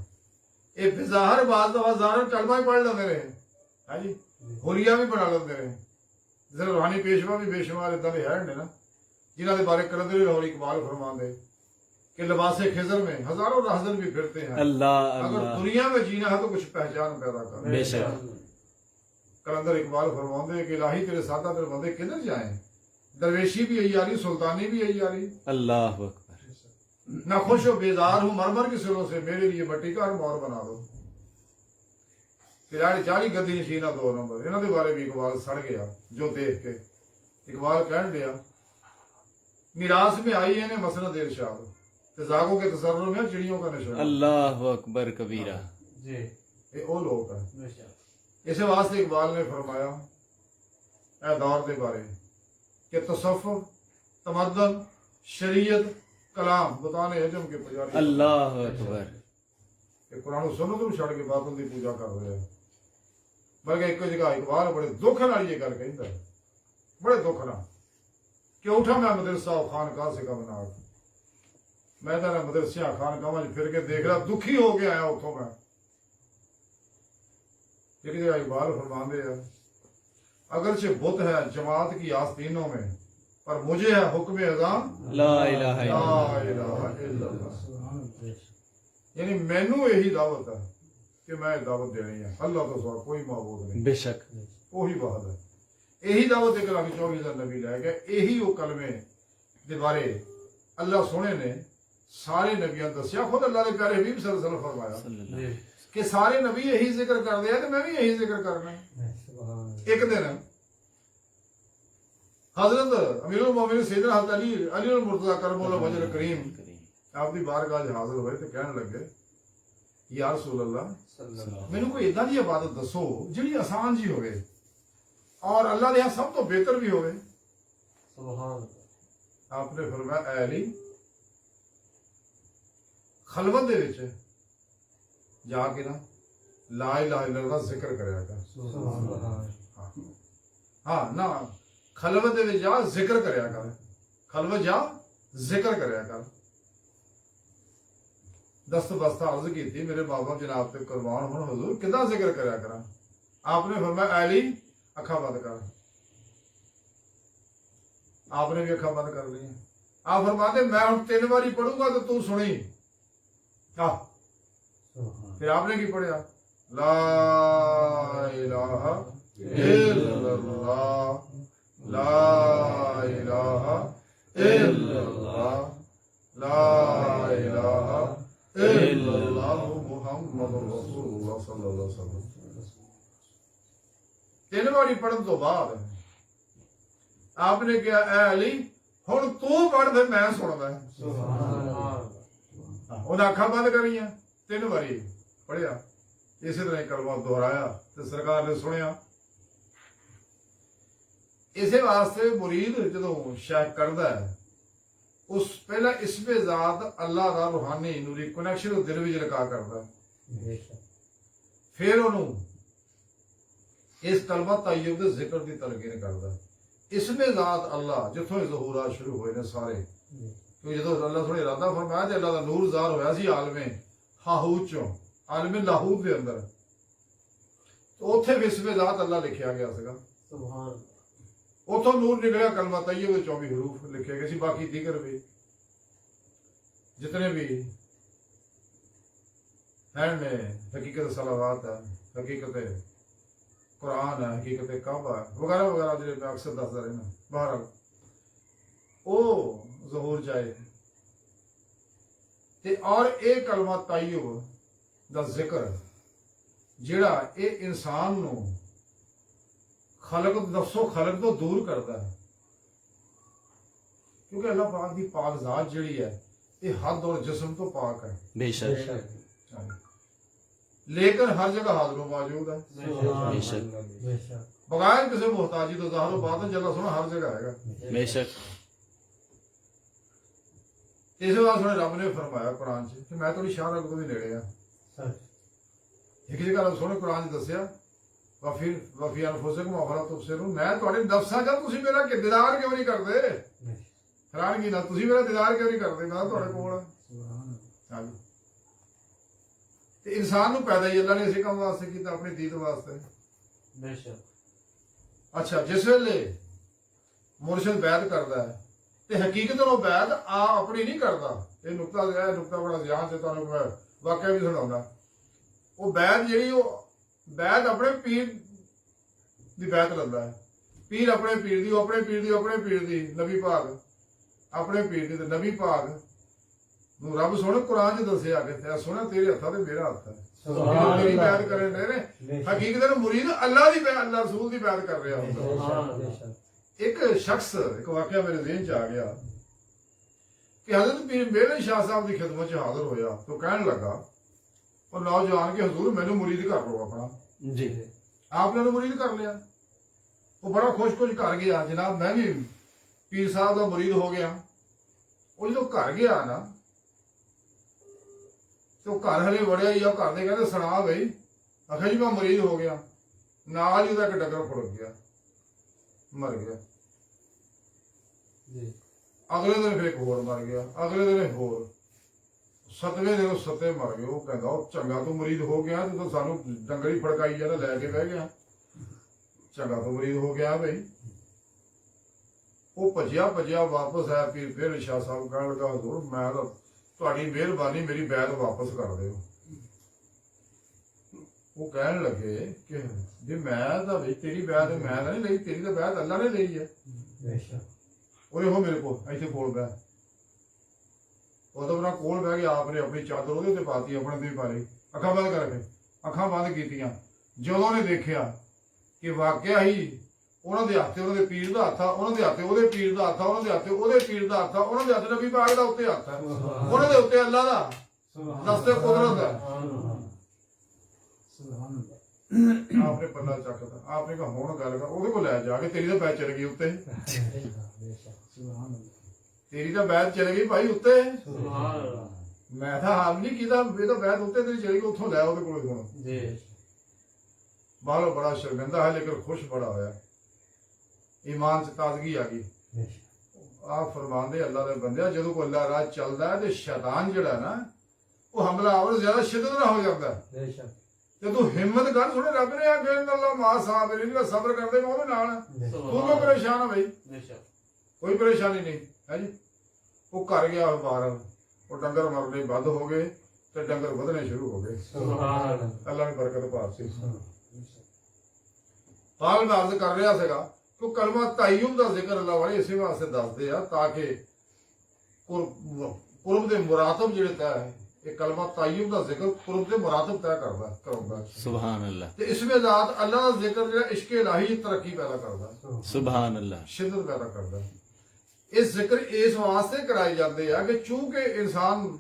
ਇਹ ਬਿਜ਼ਾਹਰ ਬਾਜ਼ ਦਾ ਜ਼ਾਹਰ ਕਲਮਾ ਹੀ ਪੜ੍ਹ ਲੈਂਦੇ ਨੇ, ਹਾਂਜੀ ਹੁਲੀਆ ਵੀ ਬਣਾ ਲੈਂਦੇ ਨੇ। ਜਿਵੇਂ ਰੂਹਾਨੀ ਪੇਸ਼ਵਾ ਵੀ ਬੇਸ਼ੁਮਾਰ ਇਦਾਂ ਦੇ ਹੈ ਨੇ ਨਾ, जिन्हों के बारे कलंदरी लाहौरी इकबाल फरमाते कि लिबासे खिजर में हजारों राहजन भी फिरते हैं, अल्लाह अगर अल्लाह दुनिया में जीना है तो कुछ पहचान पैदा कर। बेशक। कलंदर इकबाल फरमाते कि इलाही तेरे सादा तेरे बंदे किधर जाएं, दरवेशी भी यही आ रही, सुल्तानी भी यही आ रही। अल्लाह अकबर। ना खुश हो बेजार हूं मरमर की सिरों से, मेरे लिए मट्टी का मोर बना दो। फिर 40 गद्दी नशीना 2 नंबर इन्हों के बारे भी इकबाल सड़ गया जो देख के। इकबाल कह दिया निराश में आई है ने मसनद इरशाद, जागो के तसर्रुर में चिड़ियों का निशान। अल्लाह अकबर कबीरा। जी ये वो लोग हैं। बेशक इस वास्ते इकबाल ने फरमाया ए दौर के बारे कि तसव्वुफ तमद्दन शरीयत कलाम बताने हजम के पुजारी अल्लाह अकबर। ये कुरान सुन्नत नूं छड़ के बातों की पूजा कर रहे हैं। बल्कि एक जगह इकबाल बड़े दुख नाल ये गल कहंदा है, बड़े दुख नाल कि उठा मैं मदरसा खानकाह से कमनार, मैं तो मदरसिया खानकाह फिर के देख रहा दुखी हो के आया उठो मैं। एक जगह इकबाल फरमाते हैं अगरचे बुत है जमात की आस्तीनों में, पर मुझे है हुक्म अज़ां ला इलाहा ला इल्लल्लाह। इलाहा इल्लल्लाह। यानी मैनू यही दावत है कि मैं दावत देनी है, अल्लाह तो सिवा कोई माबूद नहीं, बेशक। ਉਹੀ ਬਾਤ ਹੈ। यही दावत 1,24,000 नबी लै गए, यही वो कलमे दे बारे अल्लाह सोने ने सारे नबियां दसिया। खुद अल्लाह के प्यारे हबीब सल्लल्लाहु अलैहि वसल्लम फरमाया जी कि सारे नबी यही जिक्र करते हैं तो मैं भी यही जिक्र करना है। एक दिन हजरत अमीरुल मोमिनीन सैयदना हज़रत अली अल मुर्तज़ा करमुल्लाह वजह करीम आपकी बारगाह च हाजिर होए तो कहने लगे या रसूल अल्लाह सल्लल्लाहु मैनू कोई इदां दी इबादत दसो जिहड़ी आसान जी होवे और अल्लाह दे यहाँ सब तो बेहतर भी होवे। सुभान अल्लाह। आपने फरमाया ऐ अली खलवत दे विच जाके ना ला इलाहा इल्लल्लाह जिक्र करया कर। सुभान अल्लाह। हाँ ना खलवत दे विच जा जिक्र करया कर, खलवत जा जिक्र करया कर। दस्त बस्ता अर्ज की थी मेरे बाबा जनाब ते कुर्बान होन हुजूर किदा जिक्र करया करा। आपने फरमाया अली अखा बंद कर। आपने भी अखा बंद कर ली। आप फरमाते मैं हम 3 बारी पढ़ूंगा तो तू सुनी। फिर आपने की पढ़िया ला इलाहा इल्लल्लाह ला इलाहा इल्लल्लाह ला इलाहा इल्लल्लाह मुहम्मदुर रसूलुल्लाह सल्लल्लाहु अलैहि वसल्लम। 3 बारी पढ़न तो बाद आपने कहा ऐ अली हुण तू पढ़ फिर मैं सुनदा। उन्हें अखा बंद करियां 3 बारी पढ़िया, इसी तरह कलमा दोहराया तो सरकार ने सुनिया। इस वास्ते मुरीद जो शेख करता है उस पहला इसमें जात अल्लाह का रूहानी नूरी कनैक्शन दिल में लगा करता है, फिर उन्होंने इस कलमा तय्यब के जिक्र की तलकीन करता। इसमें जात अल्लाह जिथों ज़हूरा शुरू हुए ने सारे, क्योंकि जो अल्लाह थोड़ा इरादा फरमाया तो अल्लाह का नूर ज़ार होया सी आलमे हाहूत चों, आलमे लाहूत के अंदर, तो उत्थे इसमें जात अल्लाह लिखा गया सीगा। उथों नूर निकलिया कलमा तय्यब के 24 हरूफ लिखे गए सी। बाकी दिक्र भी जितने भी हैं ने हकीकत सलावात है, हकीकत कुरान है, हकीकत काबा है वगैरह वगैरह जो मैं अक्सर दसदा रहना। बहरहाल वो ज़हूर जाए ते और ये कलमा तय्यब दा जिक्र जिहड़ा ये इंसान नू खलक नफ्सो खलक तो दूर करता है, क्योंकि अल्लाह पाक की पाक जात जिहड़ी है ये हद और जिस्म तो पाक है, बेशक लेकिन हर जगह हाजिर मौजूद है। बेशक बगैर किसी मुहताजी तो ज़ाहिर बात है जल्ला सुना हर जगह आएगा। बेशक। इस वास्ते रब ने फरमाया कुरान च कि मैं थोड़ी शाह रग तो भी नेड़े आ। ਇੱਕ ਜਗ੍ਹਾ ਰੱਬ ਸੋਹਣੇ ਕੁਰਾਨ 'ਚ ਦੱਸਿਆ ਵਫੀ ਅਨਫੁਸਿਕੁਮ ਅਫਲਾ ਤੁਬਸਿਰੂਨ, ਮੈਂ ਤੁਹਾਡੇ ਨਫਸਾਂ 'ਚ ਤੁਸੀਂ ਮੇਰਾ ਦੀਦਾਰ ਕਿਉਂ ਨਹੀਂ ਕਰਦੇ? ਹੈਰਾਨਗੀ ਨਾਲ ਤੁਸੀਂ ਮੇਰਾ ਦੀਦਾਰ ਕਿਉਂ ਨਹੀਂ ਕਰਦੇ? ਮੈਂ ਤੁਹਾਡੇ ਕੋਲ ਹਾਂਜੀ। ਤੇ ਇਨਸਾਨ ਨੂੰ ਪੈਦਾ ਹੀ ਅੱਲਾ ਨੇ ਇਸੇ ਕੰਮ ਵਾਸਤੇ ਕੀਤਾ, ਆਪਣੀ ਦੀਦ ਵਾਸਤੇ। ਬੇਸ਼ੱਕ। ਅੱਛਾ, ਜਿਸ ਵੇਲੇ ਮੁਰਸ਼ਿਦ ਬੈਦ ਕਰਦਾ ਹੈ ਤੇ ਹਕੀਕਤ ਉਹ ਬੈਦ ਆਪਣੀ ਨਹੀਂ ਕਰਦਾ। ਇਹ ਨੁਕਤਾ ਬੜਾ ਧਿਆਨ ਤੇ ਤੁਹਾਨੂੰ ਮੈਂ ਵਾਕਿਆ ਵੀ ਸੁਣਾਉਂਦਾ। ਉਹ ਬੈਦ ਜਿਹੜੀ ਉਹ ਬੈਦ ਆਪਣੇ ਪੀਰ ਦੀ ਬੈਤ ਲੈਂਦਾ ਹੈ। ਪੀਰ ਆਪਣੇ ਪੀਰ ਦੀ, ਆਪਣੇ ਪੀਰ ਦੀ, ਆਪਣੇ ਪੀਰ ਦੀ, ਨਬੀ ਪਾਕ ਆਪਣੇ ਪੀਰ ਦੀ, ਤੇ ਨਬੀ ਪਾਕ ਨੂੰ ਰੱਬ ਸੋਹਣੇ ਕੁਰਾਨ 'ਚ ਦੱਸਿਆ ਕਿ ਸੋਹਣਾ ਤੇਰੇ ਹੱਥਾਂ ਤੇ ਮੇਰਾ ਹੱਥ ਹੈ। ਤੇਰੀ ਬੈਤ ਕਰਨ ਦੇ ਨੇ। ਹਕੀਕਤ ਨੂੰ ਮੁਰੀਦ ਅੱਲਾ ਦੀ ਅੱਲਾ ਰਸੂਲ ਦੀ ਬੈਤ ਕਰ ਰਿਹਾ ਹੁੰਦਾ। ਇੱਕ ਸ਼ਖਸ, ਇੱਕ ਵਾਕਿਆ ਮੇਰੇ ਜ਼ਿਹਨ 'ਚ ਆ ਗਿਆ ਕਿ ਹਜ਼ਰਤ ਪੀਰ ਮੇਹਰ ਸ਼ਾਹ ਸਾਹਿਬ ਦੀ ਖਿਦਮਤ 'ਚ ਹਾਜ਼ਰ ਹੋਇਆ ਤਾਂ ਕਹਿਣ ਲੱਗਾ, ਉਹ ਨੌਜਵਾਨ ਕਿ ਹਜ਼ੂਰ ਮੈਨੂੰ ਮੁਰੀਦ ਕਰ ਲਓ ਆਪਣਾ। जी ਆਪ ਨੇ ਉਹਨੂੰ ਮੁਰੀਦ ਕਰ ਲਿਆ। ਉਹ ਬੜਾ ਖੁਸ਼ ਕਰ ਗਿਆ, ਜਨਾਬ ਮੈਂ ਵੀ ਪੀਰ ਸਾਹਿਬ ਦਾ ਮੁਰੀਦ ਹੋ ਗਿਆ। ਉਹ ਜਦੋਂ ਘਰ ਗਿਆ ਨਾ ਤੇ ਉਹ ਘਰ ਹਲੇ ਵੜਿਆ ਹੀ ਆ, ਘਰ ਦੇ ਕਹਿੰਦੇ ਸੁਣਾ ਬਈ। ਆਖਿਆ ਜੀ ਮੈਂ ਮੁਰੀਦ ਹੋ ਗਿਆ। ਨਾਲ ਹੀ ਉਹਦਾ ਇੱਕ ਡੰਗਰ ਫੁੜ ਗਿਆ, ਮਰ ਗਿਆ। ਅਗਲੇ ਦਿਨ ਫਿਰ ਇੱਕ ਹੋਰ ਮਰ ਗਿਆ, ਅਗਲੇ ਦਿਨ ਹੋਰ, 7ਵੇਂ ਦਿਨ 7 ਮਰ ਗਏ। ਉਹ ਕਹਿੰਦਾ ਉਹ ਚੰਗਾ ਤੂੰ ਮੁਰੀਦ ਹੋ ਗਿਆ, ਜਦੋਂ ਸਾਨੂੰ ਡੰਗਰ ਹੀ ਫੜਕਾਈ ਜਾਂਦਾ ਲੈ ਕੇ ਬਹਿ ਗਿਆ। ਚੰਗਾ ਤੂੰ ਮੁਰੀਦ ਹੋ ਗਿਆ ਬਈ। ਉਹ ਭੱਜਿਆ ਵਾਪਸ ਆਇਆ। ਪੀਰ ਫਿਰ ਸ਼ਾਹ ਸਾਹਿਬ ਕਹਿਣ ਲੱਗਾ, ਹਜ਼ੂਰ ਮੈਂ ਤਾਂ ਤੁਹਾਡੀ ਮਿਹਰਬਾਨੀ ਮੇਰੀ ਬੈਤ ਵਾਪਸ ਕਰ ਦਿਓ। ਉਹ ਕਹਿਣ ਲੱਗੇ ਕਿ ਜੇ ਮੈਂ ਤਾਂ ਵੀ ਤੇਰੀ ਬੈਤ ਮੈਂ ਤਾਂ ਨਹੀਂ ਲਈ, ਤੇਰੀ ਤਾਂ ਬੈਤ ਅੱਲਾ ਨੇ ਲਈ ਹੈ। ਉਹਨੇ ਉਹ ਮੇਰੇ ਕੋਲ ਇੱਥੇ ਕੋਲ ਬਹਿ, ਉਹਦਾ ਕੋਲ ਬਹਿ ਗਿਆ। ਆਪ ਨੇ ਆਪਣੀ ਚਾਦਰ ਉਹਦੇ ਤੇ ਪਾਤੀ, ਆਪਣੇ ਤੇ ਪਾ ਲਈ। ਅੱਖਾਂ ਬੰਦ ਕਰਕੇ, ਅੱਖਾਂ ਬੰਦ ਕੀਤੀਆਂ। ਜਦੋਂ ਉਹਨੇ ਦੇਖਿਆ ਕਿ ਵਾਕਿਆ ਹੀ ਉਹਨਾਂ ਦੇ ਹੱਥ ਉਹਨਾਂ ਦੇ ਪੀਰ ਦਾ ਹੱਥ ਆ, ਉਹਨਾਂ ਦੇ ਹੱਥ ਉਹਦੇ ਪੀਰ ਦਾ ਹੱਥ ਆ, ਉਹਨਾਂ ਦੇ ਹੱਥ ਉਹਦੇ ਪੀਰ ਦਾ ਹੱਥ ਆ, ਉਹਨਾਂ ਦੇ ਹੱਥ ਨਬੀ ਪਾਕ ਦਾ ਉੱਤੇ ਹੱਥ ਹੈ, ਉਹਨਾਂ ਦੇ ਉੱਤੇ ਅੱਲਾ ਦਾ ਦਸਤੇ ਕੁਦਰਤ ਹੈ। ਆਪਨੇ ਪੱਲਾ ਚੱਕਦਾ, ਆਪਨੇ ਕਹਾ ਹੁਣ ਗੱਲ ਕਰ, ਉਹਦੇ ਕੋਲ ਲੈ ਜਾ ਕੇ ਤੇਰੀ ਤਾਂ ਬੈਤ ਚਲ ਗਈ ਉੱਤੇ, ਤੇਰੀ ਤਾਂ ਬੈਤ ਚਲ ਗਈ ਭਾਈ ਉੱਤੇ। ਮੈਂ ਤਾਂ ਹਾਲ ਨਹੀਂ ਕੀਤਾ, ਇਹ ਤਾਂ ਬੈਤ ਉੱਤੇ ਤੇਰੀ ਚਲੀ ਗਈ, ਉੱਥੋਂ ਲੈ ਉਹਦੇ ਕੋਲ ਹੁਣ। ਬਾਹਰੋਂ ਬੜਾ ਸ਼ਰਮਿੰਦਾ ਹੈ ਲੇਕਿਨ ਖੁਸ਼ ਬੜਾ ਹੋਇਆ, ਈਮਾਨ 'ਚ ਤਾਜ਼ਗੀ ਆ ਗਈ। ਆਪ ਫਰਮਾਉਂਦੇ ਅੱਲਾ ਦੇ ਬੰਦਿਆ, ਜਦੋਂ ਕੋਈ ਅੱਲਾ ਰਾਹ ਚੱਲਦਾ ਤੇ ਸ਼ੈਤਾਨ ਜਿਹੜਾ ਨਾ ਉਹ ਹਮਲਾਵਰ ਜ਼ਿਆਦਾ ਸ਼ਿੱਦਤ ਨਾਲ ਹੋ ਜਾਂਦਾ। ਤੇ ਤੂੰ ਹਿੰਮਤ ਕਰ, ਸੁਣੇ ਰੱਬ ਨੇ ਆਖਿਆ ਅੱਲਾ ਮਾ ਸਾਬਰ, ਜਿਹੜਾ ਸਬਰ ਕਰਦੇ ਮੈਂ ਉਹਦੇ ਨਾਲ। ਤੂੰ ਕਿਉਂ ਪਰੇਸ਼ਾਨ ਆ ਬਈ? ਕੋਈ ਪਰੇਸ਼ਾਨੀ ਨਹੀਂ ਹੈ ਜੀ। ਉਹ ਘਰ ਗਿਆ ਬਾਹਰ, ਉਹ ਡੰਗਰ ਮਰਨੇ ਬੰਦ ਹੋ ਗਏ ਤੇ ਡੰਗਰ ਵਧਣੇ ਸ਼ੁਰੂ ਹੋ ਗਏ। ਅੱਲਾ ਨੇ ਬਰਕਤ ਪਾਤੀ। ਪਾਲ ਮੈਂ ਅਰਜ਼ ਕਰ ਰਿਹਾ ਸੀਗਾ ਕਿ ਕਲਮਾ ਤਾਯੁਬ ਦਾ ਜ਼ਿਕਰ ਅੱਲਾ ਵਾਲੇ ਇਸੇ ਵਾਸਤੇ ਦੱਸਦੇ ਆ ਤਾਂ ਕਿ ਕੁਰਬ ਦੇ ਮੁਰਾਤਬ ਜਿਹੜੇ ਤੈਅ ਹੈ, ਇਹ ਕਲਮਾ ਤਾਯੁਬ ਦਾ ਜ਼ਿਕਰ ਕੁਰਬ ਦੇ ਮੁਰਾਤਬ ਤੈਅ ਕਰਦਾ। सुभान अल्लाह, ਤੇ ਇਸ ਵਿੱਚ ਜ਼ਾਤ ਅੱਲਾ ਦਾ ਜ਼ਿਕਰ ਜਿਹੜਾ ਇਸ਼ਕ ਇਲਾਹੀ ਤਰੱਕੀ ਪੈਦਾ ਕਰਦਾ, सुभान अल्लाह, ਸ਼ਿੱਦਤ ਪੈਦਾ ਕਰਦਾ। ਇਹ ਜ਼ਿਕਰ ਇਸ ਵਾਸਤੇ ਕਰਾਏ ਜਾਂਦੇ ਆ ਕਿ ਚੂੰਕਿ ਇਨਸਾਨ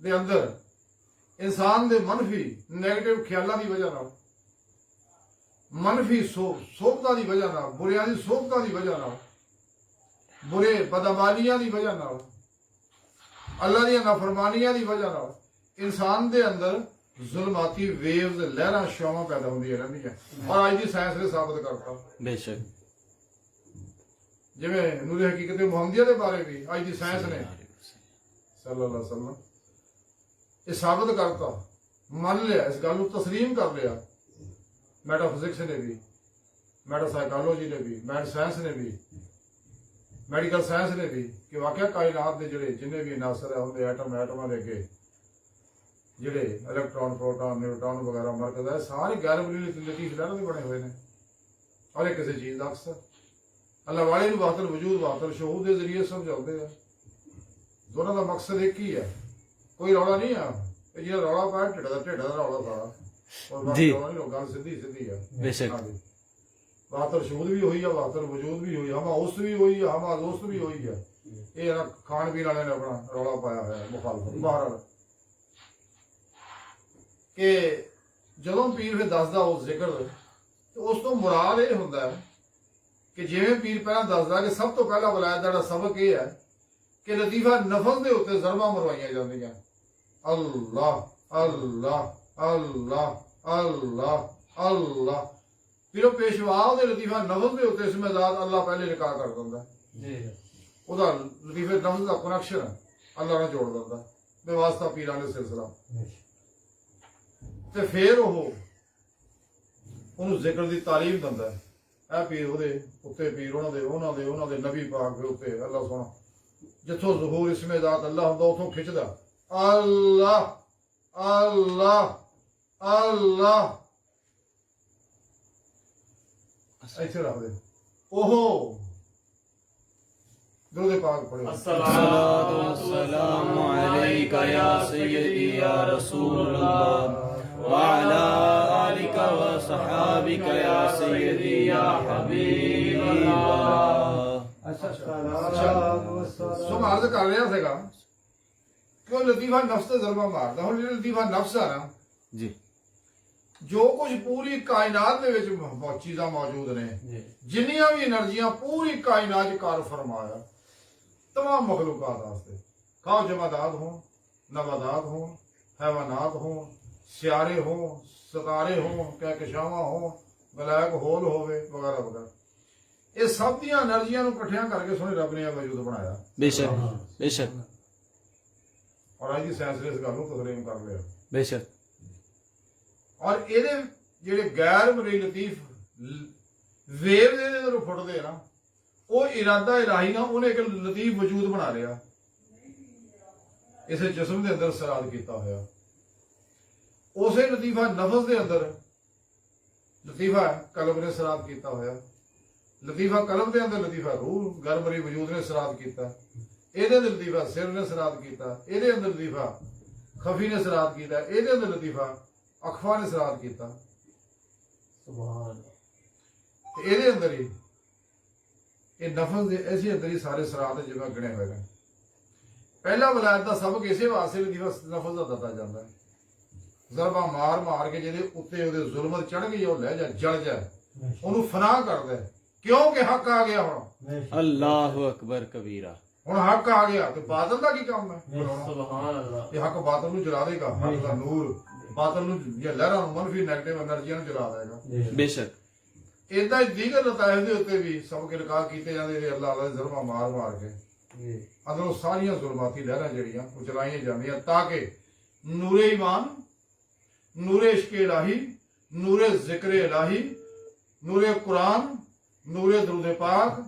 ਦੇ ਅੰਦਰ ਇਨਸਾਨ ਦੇ ਮੰਨਫੀ ਨੈਗੇਟਿਵ ਖਿਆਲਾਂ ਦੀ ਵਜ੍ਹਾ ਨਾਲ, ਮੰਨਫੀ ਸੋਭਤਾਂ ਦੀ ਵਜ੍ਹਾ ਨਾਲ, ਬੁਰਿਆਂ ਦੀ ਸੋਭਤਾਂ ਦੀ ਵਜ੍ਹਾ ਨਾਲ, ਬੁਰੇ ਬਦਅਮਾਲੀਆਂ ਦੀ ਵਜ੍ਹਾ ਨਾਲ, ਅੱਲਾ ਦੀਆਂ ਨਾਫਰਮਾਨੀਆਂ ਦੀ ਵਜ੍ਹਾ ਨਾਲ ਇਨਸਾਨ ਦੇ ਅੰਦਰ ਜ਼ੁਲਮਾਤੀ ਵੇਵਜ਼, ਲਹਿਰਾਂ ਸ਼ਾਵਾਂ ਪੈਦਾ ਹੁੰਦੀਆਂ ਰਹਿੰਦੀਆਂ। ਔਰ ਅੱਜ ਦੀ ਸਾਇੰਸ ਨੇ ਸਾਬਤ ਕਰਤਾ, बेशक ਜਿਵੇਂ ਨੂਰ ਹਕੀਕਤ ਮੁਹੰਮਦੀਆ ਦੇ ਬਾਰੇ ਵੀ ਅੱਜ ਦੀ ਸਾਇੰਸ ਨੇ ਸੱਲੱਲਾਹੁ ਅਲੈਹਿ ਵਸੱਲਮ ਇਹ ਸਾਬਤ ਕਰਤਾ, ਮੰਨ ਲਿਆ, ਇਸ ਗੱਲ ਨੂੰ ਤਸਲੀਮ ਕਰ ਲਿਆ। ਮੈਟਾਫਿਜ਼ਿਕਸ ਨੇ ਵੀ, ਮੈਟਾਸਾਈਕੋਲੋਜੀ ਨੇ ਵੀ, ਮੈਡ ਸਾਇੰਸ ਨੇ ਵੀ, ਮੈਡੀਕਲ ਸਾਇੰਸ ਨੇ ਵੀ, ਕਿ ਵਾਕਿਆ ਕਾਇਨਾਤ ਦੇ ਜਿਹੜੇ ਜਿੰਨੇ ਵੀ ਅਨਾਸਰ ਹੈ ਉਹਦੇ ਐਟਮਾਂ ਦੇ ਅੱਗੇ ਜਿਹੜੇ ਇਲੈਕਟ੍ਰੋਨ, ਪ੍ਰੋਟੋਨ, ਨਿਊਟਰੋਨ ਵਗੈਰਾ ਮਰਕਜ਼ ਹੈ, ਸਾਰੇ ਗੈਰ ਮਲੂਕੀ ਲਤੀਫ ਲਹਿਰਾਂ ਦੇ ਬਣੇ ਹੋਏ ਨੇ। ਔਰ ਇਹ ਕਿਸੇ ਚੀਜ਼ ਦਾ ਅਕਸਰ ਅੱਲਾ ਵਾਲੇ ਨੂੰ ਵਾਤਲ ਵਜੂਦ, ਵਾਤਲ ਸ਼ਹੂਦ ਦੇ ਜ਼ਰੀਏ ਸਮਝਾਉਂਦੇ ਆ। ਦੋਨਾਂ ਦਾ ਮਕਸਦ ਇੱਕ ਹੀ ਹੈ, ਕੋਈ ਰੌਲਾ ਨਹੀਂ ਆ। ਇਹ ਜਿਹੜਾ ਰੌਲਾ ਪਾਇਆ ਢਿੱਡ ਦਾ ਰੌਲਾ ਪਾਇਆ, ਔਰ ਬਾਕੀ ਰੌਲਾ ਨਹੀਂ, ਗੱਲ ਸਿੱਧੀ ਹੈ। बेशक ਵਾਤਲ ਸ਼ਹੂਦ ਵੀ ਹੋਈ ਆ, ਵਾਤਲ ਵਜੂਦ ਵੀ ਹੋਈ, ਹਮਾ ਉਸ ਵੀ ਹੋਈ ਆ, ਹਮਾ ਦੋਸਤ ਵੀ ਹੋਈ ਆ। ਇਹ ਨਾ ਖਾਣ ਪੀਣ ਵਾਲਿਆਂ ਨੇ ਆਪਣਾ ਰੌਲਾ ਪਾਇਆ ਹੋਇਆ ਮੁਖਾਲਫਤ ਬਾਹਰ। ਕਿ ਜਦੋਂ ਪੀਰ ਫਿਰ ਦੱਸਦਾ ਉਸ ਜ਼ਿਕਰ, ਤੇ ਉਸ ਤੋਂ ਮੁਰਾਦ ਇਹ ਹੁੰਦਾ ਹੈ ਕਿ ਜਿਵੇਂ ਪੀਰ ਪਹਿਲਾਂ ਦੱਸਦਾ ਕਿ ਸਭ ਤੋਂ ਪਹਿਲਾਂ ਵਲਾਇਤ ਦਾ ਸਬਕ ਇਹ ਹੈ ਕਿ ਲਤੀਫਾ ਨਫਸ ਦੇ ਉੱਤੇ ਜ਼ਰਬਾਂ ਮਰਵਾਈਆਂ ਜਾਂਦੀਆਂ। ਅੱਲਾਹ ਅੱਲਾਹ ਅੱਲਾਹ ਅੱਲਾਹ ਅੱਲਾਹ। ਫਿਰ ਉਹ ਪੇਸ਼ਵਾ ਉਹਦੇ ਲਤੀਫਾ ਨਫਸ ਦੇ ਉੱਤੇ ਇਸਮੇ ਜ਼ਾਤ ਅੱਲਾਹ ਪਹਿਲੇ ਨਿਕਾਹ ਕਰ ਦਿੰਦਾ। ਜੀ ਉਹਦਾ ਲਤੀਫੇ ਨਫਸ ਦਾ ਕਨੈਕਸ਼ਨ ਅੱਲਾਹ ਨਾਲ ਜੋੜ ਦਿੰਦਾ ਬੇਵਾਸਤਾ ਪੀਰਾਂ ਦੇ ਸਿਲਸਿਲਾ। ਤੇ ਫਿਰ ਉਹ ਉਹਨੂੰ ਜ਼ਿਕਰ ਦੀ ਤਾਲੀਮ ਦਿੰਦਾ ਹੈ। ਇਹ ਪੀਰ ਉਹਦੇ ਉੱਤੇ, ਪੀਰ ਉਹਨਾਂ ਦੇ ਨਬੀ ਪਾਕ ਦੇ ਉੱਤੇ ਅੱਲਾਹ ਸੋਹਣਾ ਜਿੱਥੋਂ ਜ਼ਹੂਰ ਇਸਮੇ ਜ਼ਾਤ ਅੱਲਾਹ ਹੁੰਦਾ ਉਥੋਂ ਖਿੱਚਦਾ ਅੱਲਾਹ ਅੱਲਾਹ ਅੱਲਾਹ। ਇੱਥੇ ਰੱਖ ਦੇ ਉਹ ਦਰੂਦ ਪਾਕ ਪੜ੍ਹੋ। अस्सलातु वस्सलामु अलैका या सय्यदी या रसूलल्लाह व अला आलिका व सहाबिका या सय्यदी या हबीबल्लाह। ਸੋ ਮਾਰਦ ਕਰ ਰਿਹਾ ਸੀਗਾ ਕਿ ਉਹ ਲਤੀਫਾ ਨਫਸ ਤੇ ਜ਼ਰਬਾ ਮਾਰਦਾ। ਹੁਣ ਜਿਹੜਾ ਲਤੀਫਾ ਨਫਸ ਆ ਨਾ जी ਜੋ ਕੁਝ ਪੂਰੀ ਕਾਇਨਾਤ ਦੇ ਵਿੱਚ ਚੀਜ਼ਾਂ ਮੌਜੂਦ ਨੇ, ਜੀ ਜਿੰਨੀਆਂ ਵੀ એનર્ਜੀਆਂ ਪੂਰੀ ਕਾਇਨਾਤ 'ਚ ਕਾਰ ਫਰਮਾਇਆ तमाम मखलूकात वास्ते, खाओ जमादात हों, नबादात हों, हैवानात हों, सियारे हों, सितारे हों, कहकशावां हों, ब्लैक होल होवे वगैरह वगैरह। ये सब ਦੀਆਂ એનર્ਜੀਆਂ ਨੂੰ ਇਕੱਠਿਆਂ ਕਰਕੇ ਸੋਹਣੇ ਰੱਬ ਨੇ ਵਜੂਦ ਬਣਾਇਆ। बेशक बेशक ਔਰ ਅੱਜ ਦੀ ਸਾਇੰਸ ਨੇ ਇਸ ਗੱਲ ਨੂੰ ਤਸਲੀਮ ਕਰ ਲਿਆ। बेशक ਔਰ ਇਹਦੇ ਜਿਹੜੇ ਗੈਰ ਮਰੀ ਲਤੀਫ ਵੇਵ ਦੇ ਅੰਦਰੋਂ ਫੁੱਟਦੇ ਨਾ, ਉਹ ਇਰਾਦਾ ਇਲਾਹੀ ਨਾਲ ਉਹਨੇ ਇੱਕ ਲਤੀਫ ਵਜੂਦ ਬਣਾ ਲਿਆ, ਇਸੇ ਜਿਸਮ ਦੇ ਅੰਦਰ ਸਰਾਦ ਕੀਤਾ ਹੋਇਆ। ਉਸੇ ਲਤੀਫਾ ਨਫਸ ਦੇ ਅੰਦਰ ਲਤੀਫਾ ਕਲਬ ਨੇ ਸਰਾਦ ਕੀਤਾ ਹੋਇਆ। ਲਤੀਫਾ ਕਲਬ ਦੇ ਅੰਦਰ ਲਤੀਫਾ ਰੂਹ ਗਰਮਰੀ ਵਜੂਦ ਨੇ ਸਰਾਦ ਕੀਤਾ। ਇਹਦੇ ਅੰਦਰ ਲਤੀਫਾ ਸਿਰ ਨੇ ਸਰਾਦ ਕੀਤਾ। ਇਹਦੇ ਅੰਦਰ ਲਤੀਫਾ ਖਫੀ ਨੇ ਸਰਾਦ ਕੀਤਾ। ਇਹਦੇ ਅੰਦਰ ਲਤੀਫਾ ਅਖਫਾ ਨੇ ਸਰਾਦ ਕੀਤਾ। ਸੁਭਾਨ ਤੇ ਇਹਦੇ ਅੰਦਰ ਹੀ ਇਹ ਨਫਸ ਦੇ ਐਸੇ ਅੰਦਰ ਹੀ ਸਾਰੇ ਸਰਾਤ ਜਿਵੇਂ ਗਿਣੇ ਹੋਏ ਨੇ। ਪਹਿਲਾ ਵਲਾਇਤ ਦਾ ਸਬਕ ਇਸੇ ਵਾਸਤੇ ਲਤੀਫਾ ਨਫਸ ਦਾ ਦਿੱਤਾ ਜਾਂਦਾ ਹੈ। ਜ਼ਰਬਾ ਮਾਰ ਮਾਰ ਕੇ ਜਿਹਦੇ ਉੱਤੇ ਉਹਦੇ ਜ਼ੁਲਮਤ ਚੜ ਗਈ, ਉਹ ਲੈ ਜਾ ਜਲ ਜਾ, ਉਹਨੂੰ ਫਨਾ ਕਰਦਾ ਹੈ। ਕਿਉਂਕਿ ਹੱਕ ਆ ਗਿਆ। ਹੁਣ अल्लाहु अकबर कबीरा। ਹੁਣ ਹੱਕ ਆ ਗਿਆ ਤੇ ਬਾਦਲ ਦਾ ਕੀ ਕੰਮ ਹੈ? ਸੁਭਾਨ ਅੱਲਾਹ ਇਹ ਹੱਕ ਬਾਦਲ ਨੂੰ ਜਲਾ ਦੇਗਾ। ਹੱਕ ਦਾ ਨੂਰ ਬਾਦਲ ਨੂੰ ਜਾਂ ਲਹਿਰਾਂ ਨੂੰ ਮੰਨਫੀ ਨੈਗੇਟਿਵ એનર્ਜੀਆਂ ਨੂੰ ਜਲਾ ਦੇਗਾ। बेशक ਇਦਾਂ ਹੀ ਦੀਗਰ ਲਤਾਇਫ ਦੇ ਉੱਤੇ ਵੀ ਸਬਕ ਇਲਕਾ ਕੀਤੇ ਜਾਂਦੇ ਨੇ ਅੱਲਾਹ ਦਾ ਜ਼ਰਬਾ ਮਾਰ ਮਾਰ ਕੇ। ਜੀ ਅੰਦਰੋਂ ਸਾਰੀਆਂ ਜ਼ੁਲਮਾਤੀ ਲਹਿਰਾਂ ਜਿਹੜੀਆਂ ਉਹ ਚਲਾਈਆਂ ਜਾਂਦੀਆਂ ਤਾਂ ਕਿ ਨੂਰੇ ਈਮਾਨ, ਨੂਰੇ ਇਸ਼ਕ ਇਲਾਹੀ, ਨੂਰੇ ਜ਼ਿਕਰ ਇਲਾਹੀ, ਨੂਰੇ ਕੁਰਾਨ, ਨੂਰੇ ਦਰੂਦ ਪਾਕ,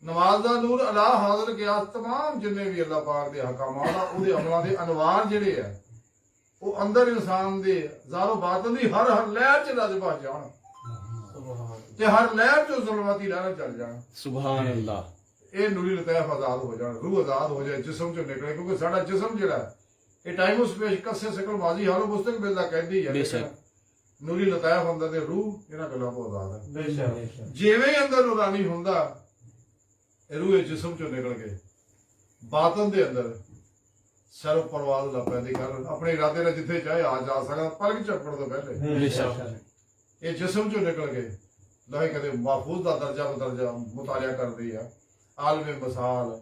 ਨਮਾਜ਼ ਦਾ ਨੂਰ ਅਲਾ ਹਾਜ਼ਰ ਗਿਆ, तमाम ਜਿੰਨੇ ਵੀ ਅੱਲਾਹ ਪਾਕ ਦੇ ਹਕਾਮਾਂ ਆ ਉਹਦੇ ਅਮਲਾਂ ਦੇ ਅਨਵਾਰ ਜਿਹੜੇ ਆ ਉਹ ਅੰਦਰ ਇਨਸਾਨ ਦੇ ਜ਼ਾਰੋ ਬਾਤਨ ਦੀ ਹਰ ਹਰ ਲਹਿਰ 'ਚ ਲੱਜ ਪਾ ਜਾਣ ਸੁਭਾਨ ਤੇ ਹਰ ਲਹਿਰ 'ਚੋਂ ਜ਼ੁਲਮਾਤੀ ਲਹਿਰਾਂ ਚੱਲ ਜਾਣ। सुभान अल्लाह। ਇਹ ਨੂਰੀ ਲਤੈਫ ਆਜ਼ਾਦ ਹੋ ਜਾਣ, ਰੂਹ ਆਜ਼ਾਦ ਹੋ ਜਾਏ, ਜਿਸਮ ਚੋਂ ਨਿਕਲੇ। ਕਿਉਂਕਿ ਸਾਡਾ ਜਿਸਮ ਜਿਹੜਾ ਇਹ ਟਾਈਮ ਉਸ ਪੇਸ਼ ਕਸੇ ਸਕਲ ਮਾਜ਼ੀ ਹਾਲੋ ਮੁਸਤਕਬਲ ਦਾ ਕਹਿੰਦੀ ਹੈ। ਬੇਸ਼ੱਕ। ਨੂਰੀ ਲਤੈਫ ਹੁੰਦਾ ਤੇ ਰੂਹ ਇਹਨਾਂ ਗੱਲਾਂ ਤੋਂ ਆਜ਼ਾਦ ਹੈ। ਬੇਸ਼ੱਕ ਜਿਵੇਂ ਹੀ ਅੰਦਰ ਨੂਰਾਨੀ ਹੁੰਦਾ ਇਹ ਰੂਹ ਜਿਸਮ ਚੋਂ ਨਿਕਲ ਕੇ ਬਾਤਨ ਦੇ ਅੰਦਰ ਸਰਵ ਪਰਵਾਜ਼ ਲੱਗ ਪੈਂਦੀ ਕਰਨ। ਆਪਣੇ ਇਰਾਦੇ ਨਾਲ ਜਿੱਥੇ ਚਾਹੇ ਆ ਜਾ ਸਕਦਾ ਪਲਕ ਝਪਕਣ ਤੋਂ ਪਹਿਲੇ। बेशक ਇਹ ਜਿਸਮ ਚੋਂ ਨਿਕਲ ਕੇ ਲਾਹੇ ਕਦੇ ਮਾਫੂਜ਼ ਦਾ ਦਰਜਾ ਬਦਰਜਾ ਮੁਤਾਲਿਆ ਕਰਦੀ ਆ। ਆਲਮੇ ਮਸਾਲ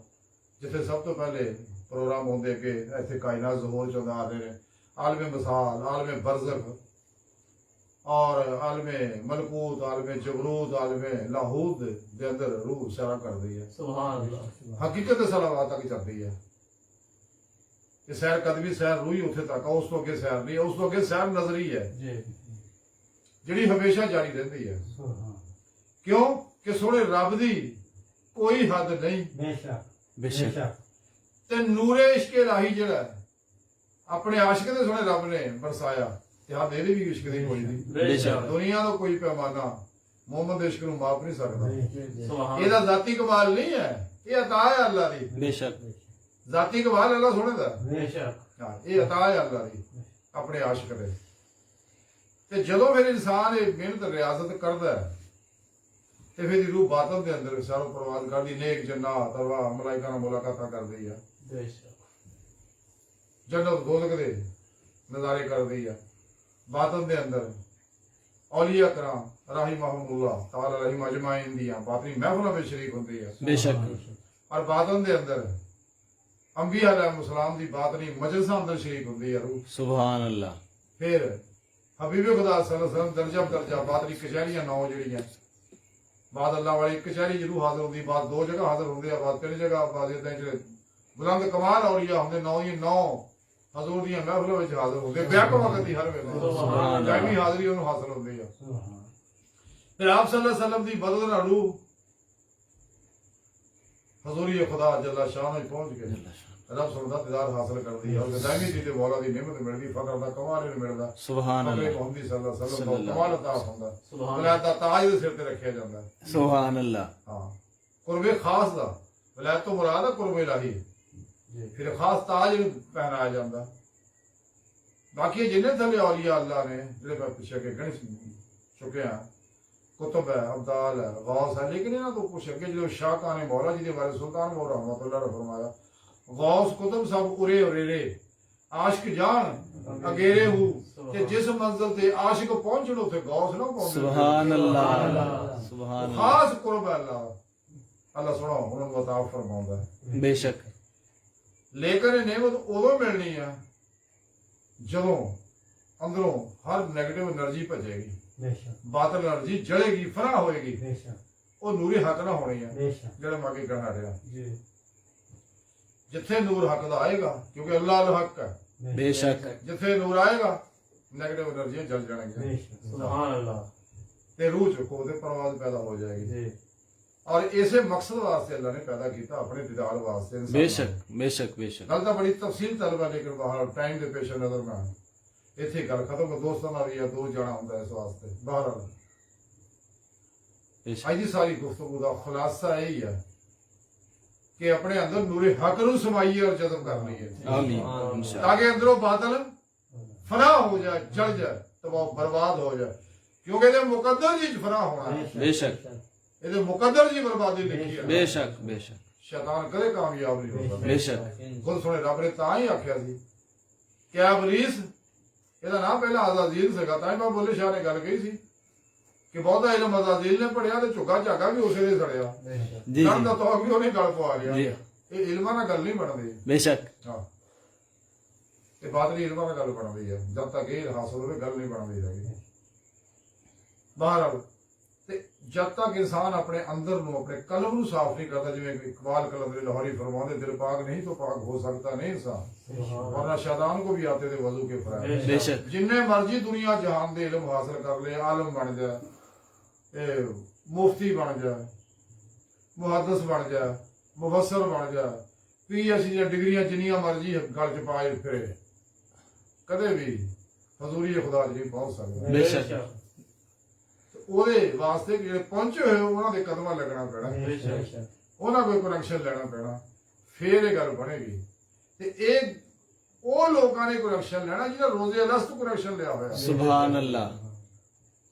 ਜਿੱਥੇ ਸਭ ਤੋਂ ਪਹਿਲੇ ਪ੍ਰੋਗਰਾਮ ਹੁੰਦੇ ਕਿ ਇੱਥੇ ਕਾਇਨਾਤ ਜ਼ਹੂਰ ਚ ਆ ਰਹੇ ਨੇ। ਆਲਮੇ ਮਸਾਲ, ਆਲਮੇ ਬਰਜ਼ਖ ਔਰ ਆਲਮੇ ਮਲਕੂਤ, ਆਲਮੇ ਜਬਰੂਤ, ਆਲਮੇ ਲਾਹੂਦ ਦੇ ਅੰਦਰ ਰੂਹ ਸਰਾ ਕਰਦੀ ਹੈ। ਸੁਭਾਨ ਅੱਲਾਹ ਹਕੀਕਤ ਸਲਾਵਾਤ ਤੱਕ ਜਾਂਦੀ ਹੈ। ਇਹ ਸੈਰ ਕਦਮੀ ਸੈਰ ਰੂਹੀ ਉੱਥੇ ਤੱਕ, ਉਸ ਤੋਂ ਅੱਗੇ ਸੈਰ ਨਹੀਂ। ਉਸ ਤੋਂ ਅੱਗੇ ਸੈਰ ਨਜ਼ਰੀ ਹੈ ਜੀ ਜਿਹੜੀ ਹਮੇਸ਼ਾ ਜਾਰੀ ਰਹਿੰਦੀ ਹੈ। ਕਿਉਂ ਕਿ ਸੋਹਣੇ ਰੱਬ ਦੀ ਕੋਈ ਹੱਦ ਨਹੀਂ। बेशक ਤੇ ਨੂਰੇ ਇਸ਼ਕ ਇਲਾਹੀ ਜਿਹੜਾ ਹੈ, ਆਪਣੇ ਆਸ਼ਿਕ ਦੇ ਸੋਹਣੇ ਰੱਬ ਨੇ ਬਰਸਾਇਆ ਤੇ ਹੱਦ ਇਹਦੀ ਵੀ ਇਸ਼ਕ ਦੀ ਕੋਈ ਨਹੀਂ। बेशक ਦੁਨੀਆ ਦਾ ਕੋਈ ਪੈਮਾਨਾ ਮੁਹੰਮਦ ਦੇ ਇਸ਼ਕ ਨੂੰ ਮਾਪ ਨਹੀਂ ਸਕਦਾ। ਸੁਭਾਨ ਇਹਦਾ ਜ਼ਾਤੀ ਕਮਾਲ ਨਹੀਂ ਹੈ, ਇਹ ਅਤਾ ਹੈ ਅੱਲਾ ਦੀ। बेशक ਜ਼ਾਤੀ ਕਮਾਲ ਅੱਲਾ ਸੋਹਣੇ ਦਾ। ਬੇਸ਼ੱਕ ਹਾਂ, ਇਹ ਅਤਾ ਹੈ ਅੱਲਾ ਦੀ ਆਪਣੇ ਆਸ਼ਿਕ ਦੇ। ਤੇ ਜਦੋਂ ਫਿਰ ਇਨਸਾਨ ਇਹ ਮਿਹਨਤ ਰਿਆਜ਼ਤ ਕਰਦਾ ਹੈ ਤੇ ਫਿਰ ਦੀ ਰੂਹ ਬਾਤਨ ਦੇ ਅੰਦਰ ਸਾਰੋ ਪ੍ਰਵਾਦ ਕਰਦੀ, ਨੇਕ ਜੰਨਾਤ ਅਰਵਾ ਮਲਾਇਕਾ ਨਾਲ ਮੁਲਾਕਾਤਾਂ ਕਰਦੀ ਆ, ਬੇਸ਼ੱਕ ਜੰਨਤ ਦੋਜ਼ਖ ਦੇ ਨਜ਼ਾਰੇ ਕਰਦੀ ਆ। ਬਾਤਨ ਦੇ ਅੰਦਰ ਔਲੀਆ ਕਰਾਮ ਰਾਹਿਮਹੁਮੁल्लाह ਤਾਲਾ ਰਹਿਮ ਅਜਮਾਇਨ ਦੀਆਂ ਬਾਤਨੀ ਮਹਿਫਲਾਂ ਵਿੱਚ ਸ਼ਰੀਕ ਹੁੰਦੀ ਆ। बेशक ਔਰ ਬਾਤਨ ਦੇ ਅੰਦਰ ਅੰਬੀਆ ਅਲੈਹਿਮੁਸਸਲਾਮ ਦੀ ਬਾਤਨੀ ਮਜਲਿਸਾਂ ਅੰਦਰ ਸ਼ਰੀਕ ਹੁੰਦੀ ਆ ਰੂਹ। सुभान अल्लाह। ਫਿਰ ਹਬੀਬ ਖੁਦਾ ਸੱਲੱਲਾਹੁ ਅਲੈहि ਵਸੱਲਮ ਦਰਜਾ ਬਦਰਜਾ ਬਾਦਰੀ ਕਚਹਿਰੀਆਂ 9 ਜਿਹੜੀਆਂ ਬਾਦ ਅੱਲਾਹ ਵਾਲੀ ਕਚਹਿਰੀ ਜ਼ਰੂਰ ਹਾਜ਼ਰ ਹੁੰਦੀ, ਬਾਦ 2 ਜਗ੍ਹਾ ਹਾਜ਼ਰ ਹੁੰਦੇ ਆ, ਬਾਦ 3 ਜਗ੍ਹਾ, ਬਾਦ ਇਦਾਂ ਜਿਹੜੇ ਬੁਲੰਦ ਕਮਾਲ ਔਲੀਆ ਹੁੰਦੇ 9 ਹੀ 9 ਹਜ਼ੂਰ ਦੀਆਂ ਮਹਿਫਲਾਂ ਵਿੱਚ ਹਾਜ਼ਰ ਹੁੰਦੇ ਬੈਕ ਵਕਤ ਦੀ ਹਰ ਵੇਲੇ ਕਾਇਮੀ ਹਾਜ਼ਰੀ ਉਹਨੂੰ ਹਾਸਲ ਹੁੰਦੀ ਆ। ਫਿਰ ਆਪ ਸੱਲੱਲਾਹੁ ਅਲੈहि ਵਸੱਲਮ ਦੀ ਬਦਲ ਨਾਲ ਰੂਹ ਹਜ਼ੂਰੀ ਖੁਦਾ ਜੱਲਾ ਸ਼ਾਨ ਵਿੱਚ ਪਹੁੰਚ ਕੇ ਰੱਬ ਸੁਣਦਾ ਦੀਦਾਰ ਹਾਸਲ ਕਰਦੀ ਆ। ਉਹ ਦਾਇਮੀ ਦੀ ਤੇ ਮੌਲਾ ਦੀ ਨਿਮਤ ਮਿਲਦੀ, ਫਕਰ ਦਾ ਕਮਾਲ ਨਹੀਂ ਮਿਲਦਾ। ਸੁਭਾਨ ਮਗਰੇ ਅੱਲਾਹ ਮੁਹੰਮਦ ਸੱਲੱਲਾਹੁ ਅਲੈहि ਵਸੱਲਮ ਦਾ ਕਮਾਲ ਅਤਾ ਹੁੰਦਾ, ਸੁਭਾਨ ਵਲਾਇਤ ਦਾ ਤਾਜ ਦੇ ਸਿਰ ਤੇ ਰੱਖਿਆ ਜਾਂਦਾ। ਸੁਭਾਨ ਅੱਲਾਹ ਹਾਂ ਕੁਰਬੇ ਖਾਸ ਦਾ ਵਲਾਇਤ ਤੋਂ ਮੁਰਾਦ ਆ ਕੁਰਬੇ ਇਲਾਹੀ, ਫਿਰ ਖਾਸ ਤਾਜ ਨੂੰ ਪਹਿਨਾਇਆ ਜਾਂਦਾ। ਬਾਕੀ ਜਿੰਨੇ ਥੱਲੇ ਔਲੀਆ ਅੱਲਾਹ ਨੇ ਜਿਹੜੇ ਮੈਂ ਪਿੱਛੇ ਕੇ ਗਣ ਚੁੱਕਿਆ ਕੁਤਬ ਹੈ, ਅਬਦਾਲ ਹੈ, ਗੌਸ ਹੈ, ਲੇਕਿਨ ਇਹਨਾਂ ਤੋਂ ਕੁਛ ਅੱਗੇ ਜਿਹੜੇ ਸ਼ਾਹਕਾਂ ਨੇ ਮੌਲਾ ਜੀ ਦੇ ਬਾਰੇ ਸੁਲਤਾਨ ਮੌਲਾ ਰਹਿਮਤੁल्लाह ਨੇ ਫਰਮਾਇਆ ਗੌਸ ਕੁਤਬ ਸਭ ਉਰੇ ਉਰੇਰੇ ਆਸ਼ਕ ਜਾਨ ਅਗੇਰੇ ਹੂ ਤੇ ਜਿਸ ਮੰਜ਼ਿਲ ਤੇ ਆਸ਼ਿਕ ਪਹੁੰਚਣ ਉੱਥੇ ਗੌਸ ਨਾ ਪਹੁੰਚੇ। ਸੁਭਾਨ ਅੱਲਾਹ ਸੁਭਾਨ ਅੱਲਾਹ ਖਾਸ ਕੁਰਬ ਹੈ ਅੱਲਾਹ ਸੁਣੋ ਉਹਨਾਂ ਨੂੰ ਅਤਾ ਫਰਮਾਉਂਦਾ ਹੈ। ਬੇਸ਼ੱਕ ਲੇਕਿਨ ਇਹ ਨੇਮਤ ਉਦੋਂ ਮਿਲਣੀ ਆ ਜਦੋਂ ਅੰਦਰੋਂ ਹਰ ਨੈਗੇਟਿਵ એનર્ਜੀ ਭੱਜੇਗੀ, बेशक ਬਾਤਲ એનર્ਜੀ ਜਲੇਗੀ, ਫਨਾ ਹੋਏਗੀ। बेशक ਉਹ ਨੂਰੀ ਹੱਕ ਨਾ ਹੋਣੀ ਆ बेशक ਜਿਹੜਾ ਮੈਂ ਅੱਗੇ ਕਹਿਣਾ ਰਿਹਾ। ਜੀ ਜਿੱਥੇ ਨੂਰ ਹੱਕ ਦਾ ਆਏਗਾ ਕਿਉਂਕਿ ਅੱਲਾਹ ਅਲ ਹੱਕ ਹੈ, ਬੇਸ਼ੱਕ ਜਿੱਥੇ ਨੂਰ ਆਏਗਾ ਨੈਗੇਟਿਵ એનર્ਜੀਆਂ ਜਲ ਜਾਣਗੀਆਂ बेशक ਸੁਭਾਨ ਅੱਲਾਹ ਤੇ ਰੂਹ ਚ ਖੋ ਤੇ ਪਰਵਾਜ਼ ਪੈਦਾ ਹੋ ਜਾਏਗੀ। ਜੀ ਔਰ ਇਸੇ ਮਕਸਦ ਵਾਸਤੇ ਅੱਲਾਹ ਨੇ ਪੈਦਾ ਕੀਤਾ, ਆਪਣੇ ਦੀਦਾਰ ਵਾਸਤੇ ਇਨਸਾਨ ਨੂੰ। ਬੇਸ਼ੱਕ ਬੇਸ਼ੱਕ ਬੇਸ਼ੱਕ ਗੱਲ ਤਾਂ ਬੜੀ ਤਫਸੀਲ ਤਲਬ ਹੈ ਲੇਕਿਨ ਬਾਹਰ ਟਾਈਮ ਦੇ ਪੇਸ਼ ਨਜ਼ਰ ਮੈਂ ਇੱਥੇ ਗੱਲ ਖਤਮ ਕਰ। ਦੋਸਤਾਂ ਨਾਲ ਵੀ ਆ ਦੋ ਜਾਣਾ ਹੁੰਦਾ ਇਸ ਵਾਸਤੇ ਬਾਹਰ ਬੇਸ਼ੱਕ ਅੱਜ ਦੀ ਸਾਰੀ ਗੁਫ਼ਤਗੂ ਦਾ ਖੁਲਾਸਾ ਇਹ ਹੀ ਹੈ ਕਿ ਆਪਣੇ ਅੰਦਰ ਨੂਰੇ ਹੱਕ ਨੂੰ ਸਮਾਈਏ ਔਰ ਜਜ਼ਬ ਕਰ ਲਈਏ ਆਮੀਨ ਇਨਸ਼ਾ ਤਾਂ ਕਿ ਅੰਦਰੋਂ ਬਾਦਲ ਫਨਾ ਹੋ ਜਾਏ, ਜਲ ਜਾਏ, ਤਬਾਹ ਬਰਬਾਦ ਹੋ ਜਾਏ। ਕਿਉਂਕਿ ਇਹਦੇ ਮੁਕੱਦਰ ਜੀ ਫਨਾ ਹੋਣਾ ਹੈ, ਬੇਸ਼ੱਕ ਇਹਦੇ ਮੁਕੱਦਰ ਜੀ ਬਰਬਾਦੀ ਲਿਖੀ ਹੈ। ਬੇਸ਼ੱਕ ਬੇਸ਼ੱਕ ਸ਼ੈਤਾਨ ਕਦੇ ਕਾਮਯਾਬ ਨਹੀਂ ਹੋ ਸਕਦਾ। ਬੇਸ਼ੱਕ ਖੁਦ ਸੁਣੇ ਰੱਬ ਨੇ ਤਾਂ ਹੀ ਆਖਿਆ ਸੀ ਕਿ ਇਬਲੀਸ, ਇਹਦਾ ਨਾਮ ਪਹਿਲਾਂ ਅਜ਼ਾਜ਼ੀਲ ਸੀਗਾ, ਤਾਂ ਹੀ ਮੈਂ ਬੋਲੇ ਸ਼ਾਹ ਨੇ ਗੱਲ ਕਹੀ ਸੀ ਕਿ ਬਹੁਤਾ ਇਲਮ ਅਜ਼ਾਜ਼ੀਲ ਨੇ ਪੜਿਆ ਤੇ ਝੁੱਗਾ ਝਾਗਾ ਵੀ ਉਸੇ ਦੇ ਸੜਿਆ, ਜੀ ਗਣ ਜੀ ਦਾ ਤੋਕ ਵੀ ਉਹਨੇ ਗਲ ਪਵਾ ਲਿਆ। ਜੀ ਇਹ ਇਲਮਾਂ ਨਾਲ ਗੱਲ ਨਹੀਂ ਬਣਦੀ। ਬੇਸ਼ੱਕ ਹਾਂ ਇਹ ਬਾਤਲੀ ਇਲਮਾਂ ਨਾਲ ਗੱਲ ਬਣਦੀ ਹੈ, ਜਦ ਤੱਕ ਇਹ ਹਾਸਲ ਹੋਵੇ ਗੱਲ ਨਹੀਂ ਬਣਦੀ ਹੈਗੀ। ਬਾਹਰ ਤੇ ਜਦ ਤੱਕ ਇਨਸਾਨ ਆਪਣੇ ਅੰਦਰ ਨੂੰ ਆਪਣੇ ਕਲਮ ਨੂੰ ਸਾਫ਼ ਨਹੀਂ ਕਰਦਾ, ਜਿਵੇਂ ਇਕਬਾਲ ਕਲੰਦਰੀ ਲਾਹੌਰੀ ਫਰਮਾਉਂਦੇ ਦਿਲ ਪਾਕ ਨਹੀਂ तो पाक हो सकता नहीं इंसान वरना शैतान को भी आते थे वजू के फराए। ਬੇਸ਼ੱਕ जिन्ने मर्जी दुनिया जहान दे इल्म हासिल कर ले, आलम बन जा, मुफ्ती बन जा, मुहद्दिस बन जा, मुफस्सर बन जा, PhD ਦੀਆਂ ਡਿਗਰੀਆਂ ਜਿੰਨੀਆਂ ਮਰਜੀ ਗਲ ਚ ਪਾਏ ਫਿਰੇ, ਕਦੇ ਵੀ ਹਜ਼ੂਰੀ ਖੁਦਾ ਜੀ ਨਹੀਂ ਪਹੁੰਚ ਸਕਦਾ। ਬੇਸ਼ੱਕ ਉਹਦੇ ਵਾਸਤੇ ਜਿਹੜੇ ਪਹੁੰਚੇ ਹੋਏ ਉਹਨਾਂ ਦੇ ਕਦਮਾਂ ਲੱਗਣਾ ਪੈਣਾ, बेशक ਉਹਨਾਂ ਕੋਈ ਕਨੈਕਸ਼ਨ ਲੈਣਾ ਪੈਣਾ, ਫੇਰ ਇਹ ਗੱਲ ਬਣੇਗੀ। ਤੇ ਇਹ ਉਹ ਲੋਕਾਂ ਨੇ ਕਨੈਕਸ਼ਨ ਲੈਣਾ ਜਿਹਨਾਂ ਰੋਜ਼ੇ ਅਲਸਤ ਕਨੈਕਸ਼ਨ ਲਿਆ ਹੋਇਆ। ਸੁਭਾਨ ਅੱਲਾਹ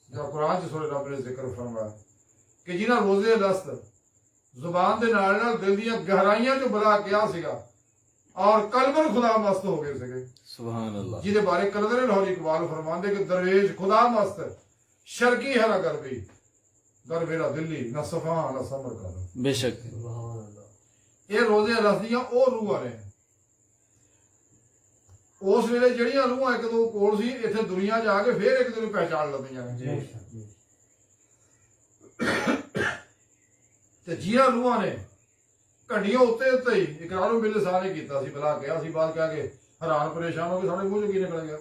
ਜੋ ਕੁਰਾਨ ਚ ਸੂਰੇ ਰੱਬ ਨੇ ਜ਼ਿਕਰ ਫਰਮਾਇਆ ਕਿ ਜਿਹਨਾਂ ਰੋਜ਼ੇ ਅਲਸਤ ਜ਼ੁਬਾਨ ਦੇ ਨਾਲ ਦਿਲ ਦੀਆਂ ਗਹਿਰਾਈਆਂ ਚੋਂ ਬੁਲਾ ਕਿਹਾ ਸੀਗਾ ਔਰ ਕਲਬਨ ਖੁਦਾ ਮਸਤ ਹੋ ਗਏ ਸੀਗੇ, ਸੁਭਾਨ ਅੱਲਾਹ ਜਿਹਦੇ ਬਾਰੇ ਕਲੰਦਰ ਲਾਹੌਰੀ ਇਕਬਾਲ ਫਰਮਾਉਂਦੇ ਕਿ ਦਰਵੇਸ਼ ਖੁਦਾ ਮਸਤ ਸ਼ਰਕੀ ਹੈ ਨਾ ਗਰਬੀ, ਦਰ ਮੇਰਾ ਦਿੱਲੀ ਨਾ ਸਫਾ ਨਾ ਸਮਰ ਕਰ। ਬੇਸ਼ੱਕ ਸੁਭਾਨ ਅੱਲਾਹ ਇਹ ਰੋਜ਼ੇ ਅਲਸਤ ਦੀਆਂ ਉਹ ਰੂਹਾਂ ਨੇ। ਉਸ ਵੇਲੇ ਜਿਹੜੀਆਂ ਰੂਹਾਂ ਇੱਕ ਦੋ ਕੋਲ ਸੀ, ਇੱਥੇ ਦੁਨੀਆ ਜਾ ਕੇ ਫੇਰ ਇੱਕ ਦੂਜੇ ਨੂੰ ਪਹਿਚਾਣ ਲੈਂਦੀਆਂ ਨੇ। ਤੇ ਜੀਆਂ ਰੂਹਾਂ ਨੇ ਘੜੀਆਂ ਉੱਤੇ ਉੱਤੇ ਹੀ ਇਕਰਾਰੋਂ ਬਿਲ ਸਾਰੇ ਕੀਤਾ ਸੀ, ਬਲਾ ਕਿਹਾ ਸੀ, ਬਾਅਦ ਕਹਿ ਕੇ ਹੈਰਾਨ ਪਰੇਸ਼ਾਨ ਹੋ ਕੇ ਸਾਡੇ ਮੂੰਹ ਚੋਂ ਕੀ ਨਿਕਲ ਗਿਆ।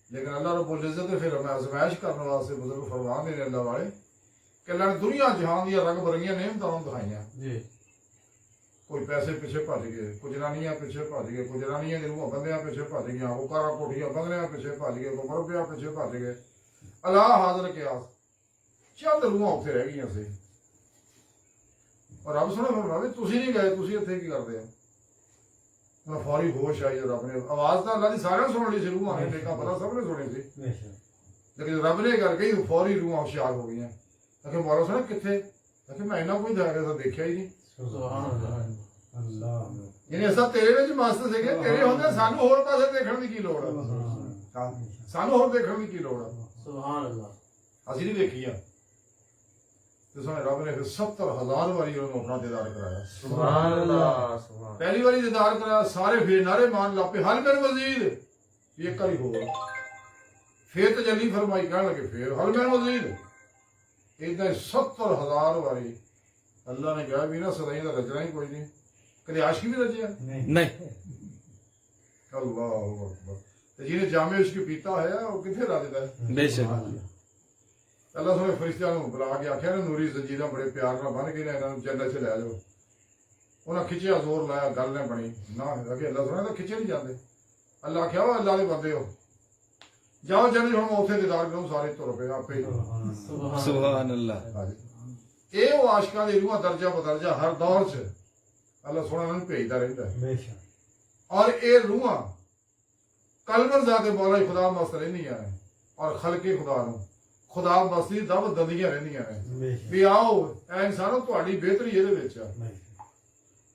ਲੇਕਿਨ ਅੱਲਾਹ ਰब्बुल इज़्ज़त ਤੇ ਫਿਰ ਮੈਂ ਅਜ਼ਮਾਇਸ਼ ਕਰਨ ਵਾਸਤੇ ਬਜ਼ੁਰਗ ਫਰਮਾਉਂਦੇ ਨੇ ਅੱਲਾਹ ਵਾਲੇ ਕਿ ਅੱਲਾਹ ਨੇ ਦੁਨੀਆ ਜਹਾਨ ਦੀਆਂ ਰੰਗ ਬਰੰਗੀਆਂ ਨੇਮਤਾਂ ਨੂੰ ਦਿਖਾਈਆਂ। ਜੀ ਕੋਈ ਪੈਸੇ ਪਿੱਛੇ ਭੱਜ ਗਏ, ਕੁਝ ਜਨਾਨੀਆਂ ਪਿੱਛੇ ਭੱਜ ਗਏ, ਕੁਝ ਜਨਾਨੀਆਂ ਦੇ ਰੂਹਾਂ ਬੰਦਿਆਂ ਪਿੱਛੇ ਭੱਜ ਗਈਆਂ, ਉਹ ਕਾਰਾਂ ਕੋਠੀਆਂ ਬੰਗਲਿਆਂ ਪਿੱਛੇ ਭੱਜ ਗਏ, ਕੋਈ ਮਰਬਿਆਂ ਪਿੱਛੇ ਭੱਜ ਗਏ। ਅੱਲਾਹ ਹਾਜ਼ਰ ਕਿਆਸ ਚੰਦ ਰੂਹਾਂ ਉੱਥੇ ਰਹਿ ਗਈਆਂ ਸੀ। ਔਰ ਰੱਬ ਸੁਣੋ ਫਰਮਾਵੇ ਤੁਸੀਂ ਨਹੀਂ ਗਏ, ਤੁਸੀਂ ਇੱਥੇ ਕੀ ਕਰਦੇ ਹੋ? ਹੁਣ ਫੌਰੀ ਹੋਸ਼ ਆਈ ਰੱਬ ਨੇ, ਆਵਾਜ਼ ਤਾਂ ਅੱਲਾਹ ਦੀ ਸਾਰਿਆਂ ਨੂੰ ਸੁਣ ਲਈ ਸੀ, ਰੂਹਾਂ ਨੇ ਦੇਖਾ ਪਤਾ ਸਭ ਨੇ ਸੁਣੀ ਸੀ, ਲੇਕਿਨ ਰੱਬ ਨੇ ਗੱਲ ਕਹੀ ਫੌਰੀ ਰੂਹਾਂ ਹੁਸ਼ਿਆਰ ਹੋ ਗਈਆਂ। ਅਖੇ ਮੌਲਾ ਸੁਣਾ ਕਿੱਥੇ? ਅਖੇ ਮੈਂ ਇਹਨਾਂ ਕੋਈ ਤਾਂ ਦੇਖਿਆ ਹੀ ਨਹੀਂ। ਸੁਭਾਨ ਅੱਲਾਹ ਇਹਨੇ ਅਸਾਂ ਤੇਰੇ ਵਿੱਚ ਮਸਤ ਸੀਗੇ, ਤੇਰੇ ਹੁੰਦੇ ਸਾਨੂੰ ਹੋਰ ਪਾਸੇ ਦੇਖਣ ਦੀ ਕੀ ਲੋੜ ਹੈ? ਸਾਨੂੰ ਹੋਰ ਦੇਖਣ ਦੀ ਕੀ ਲੋੜ ਹੈ? ਸੁਭਾਨ ਅੱਲਾਹ ਅਸੀਂ ਨਹੀਂ ਦੇਖੀਆਂ। ਤੇ ਸੋਹਣੇ ਰੱਬ ਨੇ ਫਿਰ 70,000 ਵਾਰੀ ਉਹਨੂੰ ਆਪਣਾ ਦੀਦਾਰ ਕਰਾਇਆ। ਸੁਭਾਨ ਅੱਲਾਹ ਸੁਭਾਨ ਪਹਿਲੀ ਵਾਰੀ ਦੀਦਾਰ ਕਰਾਇਆ, ਸਾਰੇ ਫੇਰ ਨਾਰੇ ਮਾਰਨ ਲੱਪੇ ਹਲ ਮੇਰੇ ਮਜ਼ੀਦ, ਵੀ ਇੱਕ ਵਾਰੀ ਹੋਰ ਫੇਰ ਤਜੱਲੀ ਫਰਮਾਈ, ਕਹਿਣ ਲੱਗੇ ਫੇਰ ਹਲ ਮੈਂ ਮਜ਼ੀਦ। ਇਦਾਂ 70,000 ਵਾਰੀ ਅੱਲਾ ਨੇ ਕਿਹਾ ਵੀ ਨਾ ਸਦਾਈ ਦਾ ਰਚਣਾ ਹੀ ਕੋਈ ਨਹੀਂ। ਕਦੇ ਆਸ਼ਕੀ ਵੀ ਰਚਿਆ? ਨਹੀਂ। ਅੱਲਾਹੁ ਅਕਬਰ। ਤੇ ਜਿਹਨੇ ਜਾਮੇ ਇਸ਼ਕ ਪੀਤਾ ਹੋਇਆ ਉਹ ਕਿੱਥੇ ਰੱਜਦਾ ਹੈ? ਬੇਸ਼ੱਕ। ਅੱਲਾ ਸੋਹਣੇ ਫਰਿਸ਼ਤਿਆਂ ਨੂੰ ਬੁਲਾ ਕੇ ਆਖਿਆ ਨਾ ਨੂਰੀ ਜ਼ੰਜੀਰਾਂ ਬੜੇ ਪਿਆਰ ਨਾਲ ਬੰਨ ਕੇ ਨਾ ਇਹਨਾਂ ਨੂੰ ਜੰਨਤ 'ਚ ਲੈ ਜਾਓ। ਉਹਨਾਂ ਖਿੱਚਿਆ, ਜ਼ੋਰ ਲਾਇਆ, ਗੱਲ ਨਾ ਬਣੀ ਨਾ। ਅੱਗੇ ਅੱਲਾ ਸੋਹਣੇ ਤਾਂ ਖਿੱਚੇ ਨਹੀਂ ਜਾਂਦੇ। ਅੱਲਾ ਆਖਿਆ ਵਾ ਅੱਲਾ ਦੇ ਬੰਦੇ ਹੋ, ਜਾਓ ਜੰਨਤ। ਹੁਣ ਉੱਥੇ ਦੀਦਾਰ ਕਰੋ, ਸਾਰੇ ਤੁਰ ਪਏ ਆਪੇ ਹੀ। ਸੁਭਾਨ ਅੱਲਾਹ। ਹਾਂਜੀ। ਇਹ ਉਹ ਆਸ਼ਕਾਂ ਦੀ ਰੂਹਾਂ ਦਰਜਾ ਬਦਰਜਾ ਹਰ ਦੌਰ 'ਚ ਅੱਲਾ ਸੋਹਣਾ ਇਹਨਾਂ ਨੂੰ ਭੇਜਦਾ ਰਹਿੰਦਾ ਹੈ। बेशक ਔਰ ਇਹ ਰੂਹਾਂ ਕਲਬਰ ਜ਼ਾਤੇ ਮੌਲਾ ਖੁਦਾ ਮਸਤ ਰਹਿੰਦੀਆਂ ਨੇ, ਔਰ ਖਲਕੇ ਖੁਦਾ ਨੂੰ ਖੁਦਾ ਮਸਤੀ ਦਬ ਦੰਦੀਆਂ ਰਹਿੰਦੀਆਂ ਨੇ बेशक ਵੀ ਆਓ ਐ ਇਨਸਾਨੋ ਤੁਹਾਡੀ ਬਿਹਤਰੀ ਇਹਦੇ ਵਿੱਚ ਆ।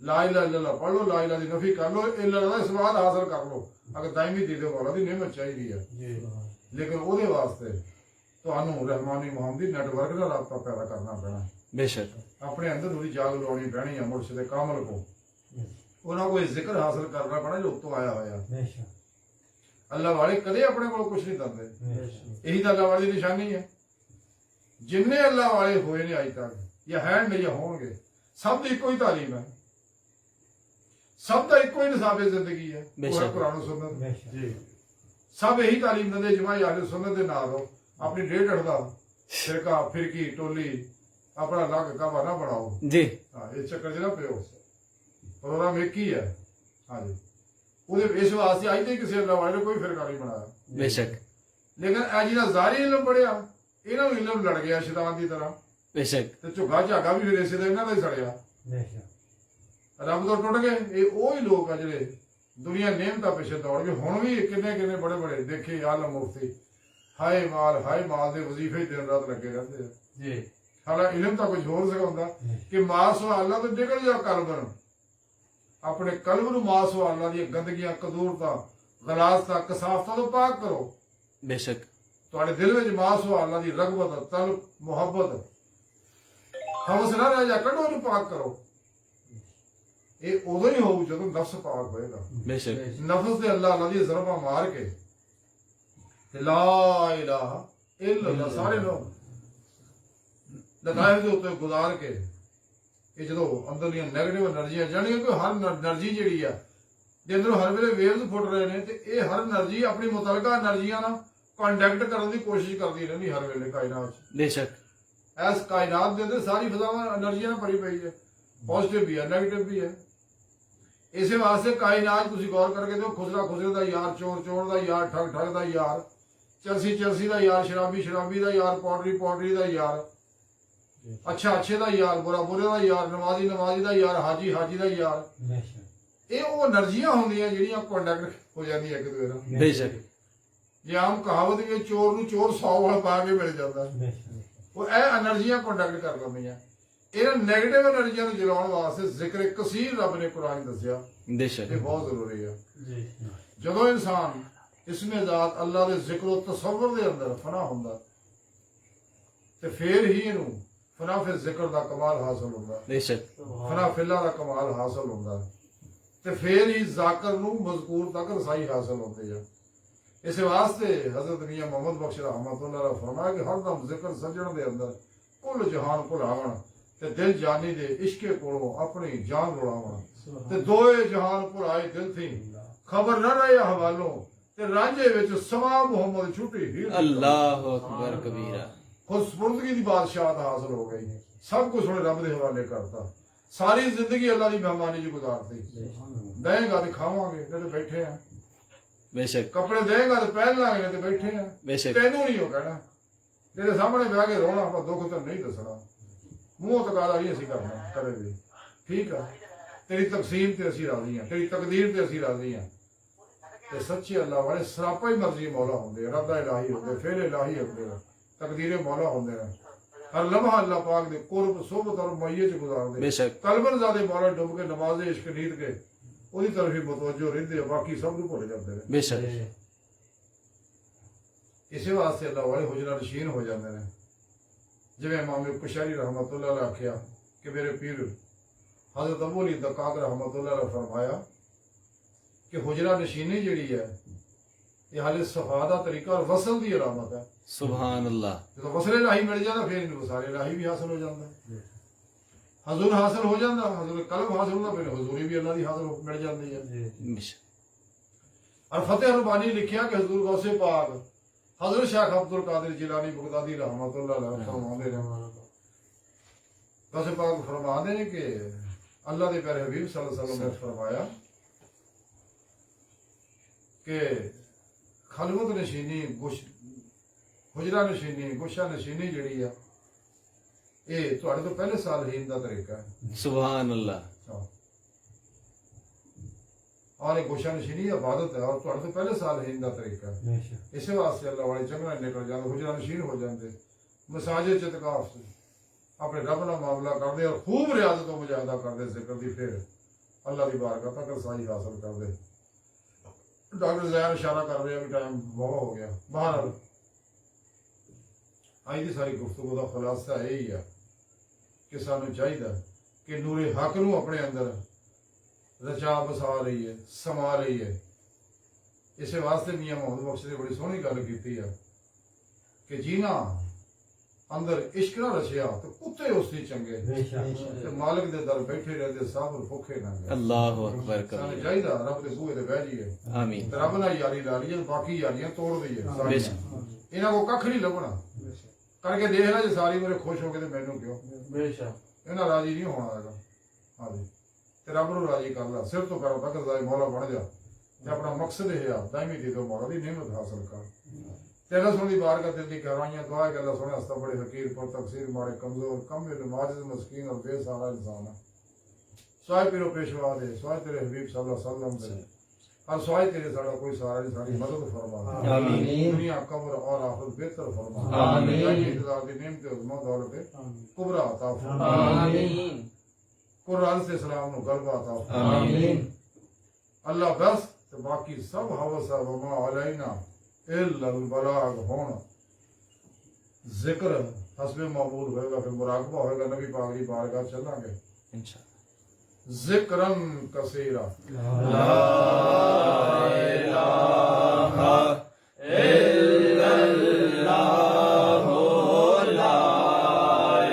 ਲਾ ਇਲਾਹਾ ਇल्लल्लाह ਪੜ੍ਹ ਲਓ, ਲਾ ਇਲਾਹਾ ਦੀ ਨਫੀ ਕਰ ਲਓ, ਇल्ला ਦਾ ਸਵਾਦ ਹਾਸਲ ਕਰ ਲਓ। ਅਗਰ ਦਾਇਮੀ ਦੇ ਦਿਓ ਮੌਲਾ ਦੀ ਨਿਮਤ ਚਾਹੀਦੀ ਹੈ, ਲੇਕਿਨ ਉਹਦੇ ਵਾਸਤੇ ਤੁਹਾਨੂੰ ਰਹਿਮਾਨੀ ਮੁਹੰਮਦੀ ਨੈਟਵਰਕ ਦਾ ਰਾਬਤਾ ਪੈਦਾ ਕਰਨਾ ਪੈਣਾ। ਬੇਸ਼ੱਕ। ਆਪਣੇ ਅੰਦਰ ਉਹਦੀ ਜਾਗ ਲਾਉਣੀ ਪੈਣੀ ਆ। ਮੁਰਸ਼ਿਦ ਕਾਮਲ ਕੋ ਉਹਨਾਂ ਕੋਈ ਜ਼ਿਕਰ ਹਾਸਲ ਕਰਨਾ ਪੈਣਾ ਜੋ ਉੱਤੋਂ ਆਇਆ ਹੋਇਆ। बेशक ਅੱਲਾ ਵਾਲੇ ਕਦੇ ਆਪਣੇ ਕੋਲ ਕੁਝ ਨਹੀਂ ਦਿੰਦੇ। बेशक ਇਹੀ ਤਾਂ ਅੱਲਾ ਵਾਲੇ ਦੀ ਨਿਸ਼ਾਨੀ ਹੈ। ਜਿੰਨੇ ਅੱਲਾ ਵਾਲੇ ਹੋਏ ਨੇ ਅੱਜ ਤੱਕ ਜਾਂ ਹੈ ਜਾਂ ਹੋਣਗੇ, ਸਭ ਦੀ ਇੱਕੋ ਹੀ ਤਾਲੀਮ ਹੈ, ਸਭ ਦਾ ਇੱਕੋ ਹੀ ਨਿਸਾਬੇ ਜ਼ਿੰਦਗੀ ਹੈ। ਉਹ ਕੁਰਾਨ ਸੁਨਨਤ बेशक ਜੀ ਸਭ ਇਹੀ ਤਾਲੀਮ ਦਿੰਦੇ। ਜਮਾ ਯਾਰ ਸੁਨਨਤ ਦੇ ਨਾਲ ਰਹੋ। ਆਪਣੀ ਡੇਢ ਹਟਦਾ ਫਿਰਕਾ ਫਿਰਕੀ ਟੋਲੀ ਆਪਣਾ ਲੱਗ ਕਾਵਾ ਨਾ ਬਣਾਓ। ਜੀ। ਹਾਂ, ਇਹ ਚੱਕਰ ਜਿਹੜਾ ਪਿਓ ਪ੍ਰੋਗਰਾਮ ਇੱਕ ਹੀ ਹੈ। ਹਾਂਜੀ, ਉਹਦੇ ਇਸ ਵਾਸਤੇ ਅੱਜ ਤੱਕ ਕਿਸੇ ਅੱਲਾ ਵਾਲੇ ਨੇ ਕੋਈ ਫਿਰਕਾ ਨਹੀਂ ਬਣਾਇਆ। ਬੇਸ਼ੱਕ। ਲੇਕਿਨ ਇਹ ਜਿਹੜਾ ਜ਼ਾਰੀ ਇਲਮ ਪੜਿਆ, ਇਹਨਾਂ ਨੂੰ ਇਲਮ ਲੜ ਗਿਆ ਸ਼ੈਤਾਨ ਦੀ ਤਰ੍ਹਾਂ, ਬੇਸ਼ੱਕ। ਤੇ ਝੁੱਗਾ ਝਾਗਾ ਵੀ ਫਿਰ ਇਸੇ ਦਾ ਇਹਨਾਂ ਦਾ ਹੀ ਸੜਿਆ। बेशक ਰੱਬ ਤੋਂ ਟੁੱਟ ਗਏ। ਇਹ ਉਹ ਹੀ ਲੋਕ ਆ ਜਿਹੜੇ ਦੁਨੀਆ ਨਿਯਮਤਾਂ ਪਿੱਛੇ ਦੌੜ ਗਏ। ਹੁਣ ਵੀ ਕਿੰਨੇ ਬੜੇ ਬੜੇ ਦੇਖੇ ਆਲਮ ਮੁਫਤੀ ਹਾਏ ਮਾਲ ਦੇ ਵਜ਼ੀਫੇ ਦਿਨ ਰਾਤ ਲੱਗੇ ਰਹਿੰਦੇ ਆ ਜੀ। ਹਾਲਾ ਇਲਮ ਤਾਂ ਕੁਝ ਹੋਰ ਸਿਖਾਉਂਦਾ ਕਿ ਮਾਸ ਅੱਲਾ ਤੋਂ ਨਿਕਲ ਜਾ ਕਲਬ, ਆਪਣੇ ਕਲਬ ਨੂੰ ਮਾਸ ਅੱਲਾ ਦੀਆਂ ਗੰਦਗੀਆਂ, ਕਦੂਰਤਾਂ, ਗਲਾਸਤਾਂ, ਕਸਾਫਤਾਂ ਤੋਂ ਪਾਕ ਕਰੋ। ਬੇਸ਼ੱਕ। ਤੁਹਾਡੇ ਦਿਲ ਵਿੱਚ ਮਾਸ ਅੱਲਾ ਦੀ ਰਗਬਤ, ਤਲਬ, ਮੁਹੱਬਤ, ਹਵਸ ਨਾ ਰਹਿ ਜਾ, ਕੱਢੋ ਉਹਨੂੰ ਪਾਕ ਕਰੋ। ਇਹ ਉਦੋਂ ਹੀ ਹੋਊ ਜਦੋਂ ਨਫਸ ਪਾਕ ਹੋਏਗਾ। ਬੇਸ਼ੱਕ। ਨਫਸ ਦੇ ਅੱਲਾ ਦੀ ਜ਼ਰਬਾ ਮਾਰ ਕੇ ਤੇ ਲਾ ਇਲਾਹਾ ਇल्लल्लाह ਸਾਰੇ ਲੋਕ ਲਗਾਏ ਦੇ ਉੱਤੇ ਗੁਜ਼ਾਰ ਕੇ, ਇਹ ਜਦੋਂ ਅੰਦਰਲੀਆਂ ਨੈਗੇਟਿਵ એનર્ਜੀਆਂ ਜਾਣੀਆਂ ਕਿ ਹਰ એનર્ਜੀ ਜਿਹੜੀ ਆ ਦੇ ਅੰਦਰੋਂ ਹਰ ਵੇਲੇ ਵੇਵਸ ਫੁੱਟ ਰਹੇ ਨੇ, ਤੇ ਇਹ ਹਰ એનર્ਜੀ ਆਪਣੀ ਮੁਤਲਕਾ એનર્ਜੀਆਂ ਨਾਲ ਕੰਟੈਕਟ ਕਰਨ ਦੀ ਕੋਸ਼ਿਸ਼ ਕਰਦੀ ਰਹਿੰਦੀ ਹਰ ਵੇਲੇ ਕਾਇਨਾਤ 'ਚ। ਬੇਸ਼ੱਕ। ਇਸ ਕਾਇਨਾਤ ਦੇ ਅੰਦਰ ਸਾਰੀ ਫਜ਼ਾਵਾਂ એનર્ਜੀਆਂ ਨਾਲ ਭਰੀ ਪਈ ਹੈ, ਪੋਜ਼ਿਟਿਵ ਵੀ ਹੈ, ਨੈਗੇਟਿਵ ਵੀ ਹੈ। ਇਸੇ ਵਾਸਤੇ ਕਾਇਨਾਤ ਤੁਸੀਂ ਗੌਰ ਕਰਕੇ ਦੇਖੋ, ਖੁਸਰਾ ਦਾ ਯਾਰ, ਚੋਰ ਦਾ ਯਾਰ, ਠੱਗ ਦਾ ਯਾਰ, ਚਲਸੀ ਦਾ ਯਾਰ, ਸ਼ਰਾਬੀ ਦਾ ਯਾਰ, ਪੌਡਰੀ ਦਾ ਯਾਰ, ਅੱਛੇ ਦਾ ਯਾਰ, ਬੁਰੇ ਦਾ ਯਾਰ, ਨਮਾਜ਼ੀ ਦਾ ਯਾਰ, ਹਾਜੀ ਦਾ ਯਾਰ। बेशक ਇਹ ਉਹ એનર્ਜੀਆਂ ਹੁੰਦੀਆਂ ਜਿਹੜੀਆਂ ਕੰਟੈਕਟ ਹੋ ਜਾਂਦੀਆਂ ਇੱਕ ਦੂਜੇ ਨਾਲ। ਬੇਸ਼ੱਕ। ਜੇ ਆਮ ਕਹਾਵਤ ਵੀ ਚੋਰ ਨੂੰ ਚੋਰ 100 ਵਾਲਾ ਪਾ ਕੇ ਮਿਲ ਜਾਂਦਾ, बेशक ਉਹ ਇਹ એનર્ਜੀਆਂ ਕੰਟੈਕਟ ਕਰ ਲੈਂਦੀਆਂ। ਇਹਨਾਂ ਨੈਗੇਟਿਵ એનર્ਜੀਆਂ ਨੂੰ ਜਲਾਉਣ ਵਾਸਤੇ ਜ਼ਿਕਰ ਕਸੀਰ ਰੱਬ ਨੇ ਕੁਰਾਨ ਦੱਸਿਆ, ਬੇਸ਼ੱਕ। ਇਹ ਬਹੁਤ ਜ਼ਰੂਰੀ ਹੈ। ਜੀ। ਜਦੋਂ ਇਨਸਾਨ ਇਸਮੇ ਜ਼ਾਤ ਅੱਲਾ ਦੇ ਜ਼ਿਕਰ ਤੇ ਤਸੱਵੁਰ ਦੇ ਅੰਦਰ ਫਨਾ ਹੁੰਦਾ, ਤੇ ਫੇਰ ਹੀ ਇਹਨੂੰ ਫਨਾ ਫਿਰ ਜ਼ਿਕਰ ਦਾ ਕਮਾਲ ਹਾਸਲ ਹੁੰਦਾ, ਬੇਸ਼ੱਕ। ਫਨਾ ਫਿਲਾ ਦਾ ਕਮਾਲ ਹਾਸਲ ਹੁੰਦਾ, ਤੇ ਫੇਰ ਹੀ ਜ਼ਾਕਰ ਨੂੰ ਮਜ਼ਕੂਰ ਤੱਕ ਰਸਾਈ ਹਾਸਲ ਹੁੰਦੀ ਹੈ। ਇਸੇ ਵਾਸਤੇ ਹਜ਼ਰਤ ਮੀਆਂ ਮੁਹੰਮਦ ਬਖਸ਼ ਰਹਿਮਤੁल्लाह ਨੇ ਫਰਮਾਇਆ ਕਿ ਹਰਦਮ ਜ਼ਿਕਰ ਸੱਜਣ ਦੇ ਅੰਦਰ ਕੁੱਲ ਜਹਾਨ ਭੁਲਾਵਣ, ਤੇ ਦਿਲ ਜਾਨੀ ਦੇ ਇਸ਼ਕੇ ਕੋਲੋਂ ਆਪਣੀ ਜਾਨ ਰੁਲਾਵਣ, ਤੇ ਦੋਏ ਜਹਾਨ ਭੁਲਾਏ ਦਿਲ ਥੀ ਖਬਰ ਨਾ ਰਹੇ ਹਵਾਲੋਂ, ਤੇ ਰਾਂਝੇ ਵਿੱਚ ਸਮਾ ਮੁਹੰਮਦ ਛੁੱਟੀ ਹੀ ਅੱਲਾਹੁ ਅਕਬਰ ਕਬੀਰਾ। ਖੁਦ ਸਪੁਰਦਗੀ ਦੀ ਬਾਦਸ਼ਾਹਤ ਹਾਸਲ ਹੋ ਗਈ। ਸਭ ਕੁਝ ਉਹਨੇ ਰੱਬ ਦੇ ਹਵਾਲੇ ਕਰਤਾ। ਸਾਰੀ ਜ਼ਿੰਦਗੀ ਅੱਲਾ ਦੀ ਮਹਿਮਾਨੀ 'ਚ ਗੁਜ਼ਾਰਤੀ। ਦੇਂਗਾ ਤੇ ਖਾਵਾਂਗੇ, ਤੇ ਬੈਠੇ ਆ। ਬੇਸ਼ੱਕ। ਕੱਪੜੇ ਦੇਂਗਾ ਤੇ ਪਹਿਨ ਲਾਂਗੇ, ਤੇ ਬੈਠੇ ਆ। ਬੇਸ਼ੱਕ। ਤੈਨੂੰ ਨਹੀਂ ਉਹ ਕਹਿਣਾ, ਤੇਰੇ ਸਾਹਮਣੇ ਬਹਿ ਕੇ ਰੋਣਾ, ਆਪਾਂ ਦੁੱਖ ਤਾਂ ਨਹੀਂ ਦੱਸਣਾ, ਮੂੰਹ ਤਕਾਲਾ ਨਹੀਂ ਅਸੀਂ ਕਰਨਾ ਕਦੇ ਵੀ। ਠੀਕ ਆ, ਤੇਰੀ ਤਕਸੀਮ ਤੇ ਅਸੀਂ ਰਾਜ਼ੀ ਹਾਂ, ਤੇਰੀ ਤਕਦੀਰ ਤੇ ਅਸੀਂ ਰਾਜ਼ੀ ਹਾਂ। ਤੇ ਸੱਚੇ ਅੱਲਾ ਵਾਲੇ ਸਰਾਪਾ ਹੀ ਮਰਜ਼ੀ ਮੌਲਾ ਹੁੰਦੇ ਆ, ਰੱਦਾ ਇਲਾਹੀ ਹੁੰਦੇ, ਫੇਰ ਇਲਾਹੀ ਹੁੰਦੇ ਆ, ਤਕਦੀਰੇ ਮੌਲਾ ਹੁੰਦੇ ਨੇ। ਹਰ ਲਮਹਾ ਅੱਲਾ ਪਾਕ ਦੇ ਕੁਰਬ ਸੋਬਤ ਔਰ ਮਈਏ 'ਚ ਗੁਜ਼ਾਰਦੇ। ਬੇਸ਼ੱਕ। ਕਲਬਨ ਜ਼ਾਦੇ ਮੌਲਾ ਡੁੱਬ ਕੇ ਨਮਾਜ਼ ਇਸ਼ਕ ਨੀਤ ਕੇ ਉਹਦੀ ਤਰਫ ਹੀ ਮੁਤਵੱਜੋ ਰਹਿੰਦੇ ਆ, ਬਾਕੀ ਸਭ ਨੂੰ ਭੁੱਲ ਜਾਂਦੇ ਨੇ। ਬੇਸ਼ੱਕ। ਇਸੇ ਵਾਸਤੇ ਅੱਲਾ ਵਾਲੇ ਹੁਜਰਾ ਨਸ਼ੀਨ ਹੋ ਜਾਂਦੇ ਨੇ। ਜਿਵੇਂ ਇਮਾਮ ਕੁਸ਼ੈਰੀ ਰਹਿਮਤੁल्लाह ਨੇ ਆਖਿਆ ਕਿ ਮੇਰੇ ਪੀਰ ਹਜ਼ਰਤ ਅਬੂ ਅਲੀ ਦਕਾਕ ਰਹਿਮਤੁल्लाह ਨੇ ਫਰਮਾਇਆ ਕਿ ਹੁਜਰਾ ਨਸ਼ੀਨੀ ਜਿਹੜੀ ਹੈ ਇਹ ਹਾਲੇ ਸਫਾ ਦਾ ਤਰੀਕਾ ਔਰ ਵਸਲ ਦੀ ਅਲਾਮਤ ਹੈ। सुभान अल्लाह ਜਦੋਂ ਵਸਲੇ ਇਲਾਹੀ ਮਿਲ ਜਾਂਦਾ ਫਿਰ ਇਹਨੂੰ ਵਸਾਲੇ ਇਲਾਹੀ ਵੀ ਹਾਸਲ ਹੋ ਜਾਂਦਾ, ਹਜ਼ੂਰ ਹਾਸਲ ਹੋ ਜਾਂਦਾ, ਹਜ਼ੂਰ ਕਲਬ ਹਾਸਲ ਹੁੰਦਾ, ਫਿਰ ਹਜ਼ੂਰੀ ਵੀ ਅੱਲਾ ਦੀ ਹਾਸਲ ਮਿਲ ਜਾਂਦੀ ਹੈ। बेशक और फतेह रुबानी लिखिया कि हजूर गौसे पाक हजरत शेख अब्दुल कादिर जिलानी बगदादी रहमतुल्लाह अलैह फरमाते हैं, गौसे पाक फरमाते हैं कि अल्लाह के प्यारे हबीब सल्लल्लाहु अलैहि वसल्लम ने फरमाया कि खलवत नशीनी हुजरा नशीनी गुशा नशीनी जिहड़ी आ ਇਹ ਤੁਹਾਡੇ ਤੋਂ ਪਹਿਲੇ ਸਾਲਹੀਨ ਦਾ ਤਰੀਕਾ ਹੈ। सुभान अल्लाह और एक गुशा नशीनी इबादत है और ਤੁਹਾਡੇ ਤੋਂ ਪਹਿਲੇ ਸਾਲਹੀਨ ਦਾ ਤਰੀਕਾ ਹੈ। बेशक ਇਸੇ ਵਾਸਤੇ ਅੱਲਾਹ ਵਾਲੇ ਜੰਗਲਾਂ ਨਿਕਲ ਜਾਂਦੇ, ਹੁਜਰਾ ਨਸ਼ੀਨ ਹੋ ਜਾਂਦੇ, ਮਸਾਜਿਦ ਚ ਇਤਕਾਫ ਆਪਣੇ ਰੱਬ ਨਾਲ ਮਾਮਲਾ ਕਰਦੇ ਔਰ ਖੂਬ ਰਿਆਜ਼ਤ ਤੋਂ ਮੁਜਾਹਦਾ ਕਰਦੇ ਜ਼ਿਕਰ ਦੀ, ਫਿਰ ਅੱਲਾਹ ਦੀ ਬਾਰਗਾਹ ਤੱਕ ਰਸਾਈ ਹਾਸਲ ਕਰਦੇ। ਡਾਕਟਰ ਜ਼ੈਨ ਇਸ਼ਾਰਾ ਕਰ ਰਿਹਾ ਵੀ ਟਾਈਮ ਬਹੁਤ ਹੋ ਗਿਆ। ਬਹਰਹਾਲ ਅੱਜ ਦੀ ਸਾਰੀ ਗੁਫ਼ਤਗੂ ਦਾ ਖੁਲਾਸਾ ਇਹ ਹੀ ਆ ਕਿ ਸਾਨੂੰ ਚਾਹੀਦਾ ਕਿ ਨੂਰੇ ਹੱਕ ਨੂੰ ਆਪਣੇ ਅੰਦਰ ਰਚਾ ਬਸਾ ਲਈਏ, ਸਮਾ ਲਈਏ। ਇਸੇ ਵਾਸਤੇ ਮੀਆਂ ਮੁਹੰਮਦ ਬਖਸ਼ ਨੇ ਬੜੀ ਸੋਹਣੀ ਗੱਲ ਕੀਤੀ ਆ ਕਿ ਜੀਨਾ ਅੰਦਰ ਇਸ਼ਕ ਨਾ ਰਚਿਆ ਤੇ ਕੁੱਤੇ ਉਸ ਦੀ ਚੰਗੇ, बेशक ਤੇ ਮਾਲਕ ਦੇ ਦਰ ਬੈਠੇ ਰਹਿੰਦੇ ਸਾਬਰ ਭੁੱਖੇ ਨਾ ਗਏ। अल्लाह अकबर ਸਾਨੂੰ कबीरा ਚਾਹੀਦਾ ਰੱਬ ਦੇ ਬੂਹੇ ਤੇ ਬਹਿ ਜਾਈਏ आमीन ਤੇ ਰੱਬ ਨਾਲ ਯਾਰੀ ਲਾ ਲਈਏ, ਬਾਕੀ ਯਾਰੀਆਂ ਤੋੜ ਦਈਏ ਸਾਰੀਆਂ। बेशक ਇਹਨਾਂ ਕੋ ਕੱਖ ਨਹੀਂ ਲੱਭਣਾ, ਕਰਕੇ ਦੇਖ ਲੈ ਜੇ ਸਾਰੀ ਮੇਰੇ ਖੁਸ਼ ਹੋ ਕੇ ਤੇ ਮੈਨੂੰ ਕਿਉਂ, बेशक ਇਹਨਾਂ ਰਾਜੀ ਨਹੀਂ ਹੋਣਾ ਹੈਗਾ। ਹਾਂਜੀ ਤੇ ਰੱਬ ਨੂੰ ਰਾਜੀ ਕਰ ਲੈ, ਸਿਰ ਤੋਂ ਪੈਰੋਂ ਤੱਕ ਦਾ ਮੌਲਾ ਬਣ ਜਾ ਤੇ ਆਪਣਾ ਮਕਸਦ ਇਹ ਆ ਦਾਇਮੀ ਦੀ ਤੋਂ ਮੌਲਾ ਦੀ ਨਿਮਤ ਹਾਸਲ ਕਰ। ਤੇ ਅੱਲਾਹ ਸੁਣੀ ਬਾਰਗਾਹ ਦਿਲ ਦੀ ਗਹਿਰਾਈਆਂ ਦੁਆ ਕਿ ਅੱਲਾਹ ਸੁਣੇ ਹਸਤਾ ਬੜੇ ਫਕੀਰ ਪਰ ਤਕਸੀਰ ਮਾਰੇ ਕਮਜ਼ੋਰ ਕਮ नमाज मस्कीन और बेसहारा इंसान है। सवाए पीरो पेशवा दे, सवाए तेरे हबीब सल्लल्लाहु अलैहि वसल्लम दे, और सवाए तेरे साड़ा कोई सहारा नहीं, साड़ी मदद फरमा आमीन। दुनिया कब्र और आखिरत बेहतर फरमा आमीन। इंतजार दी नेमत उज़्मा दौलत कुबरा अता फरमा आमीन कुरान से सलाम नु गलबा अता फरमा आमीन। अल्लाह बस ते बाकी सब हवसा वमा अलैना इल्ला अल बलाग होना। जिक्र हस्बे मामूल होएगा, फिर मुराकबा होएगा, नबी पाक की बारगाह चलांगे इंशाअल्लाह। जिक्रन कसीरा ला इलाहा इल्लल्लाह ला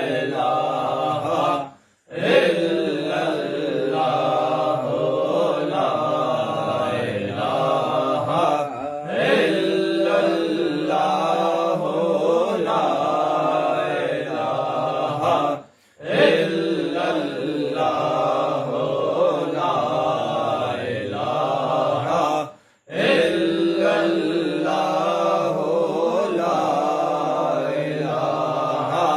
इलाहा इल्लल्लाह ला इलाहा इल्लल्लाह ला इलाहा इल्लल्लाह ला इलाहा इल्लल्लाह ला इलाहा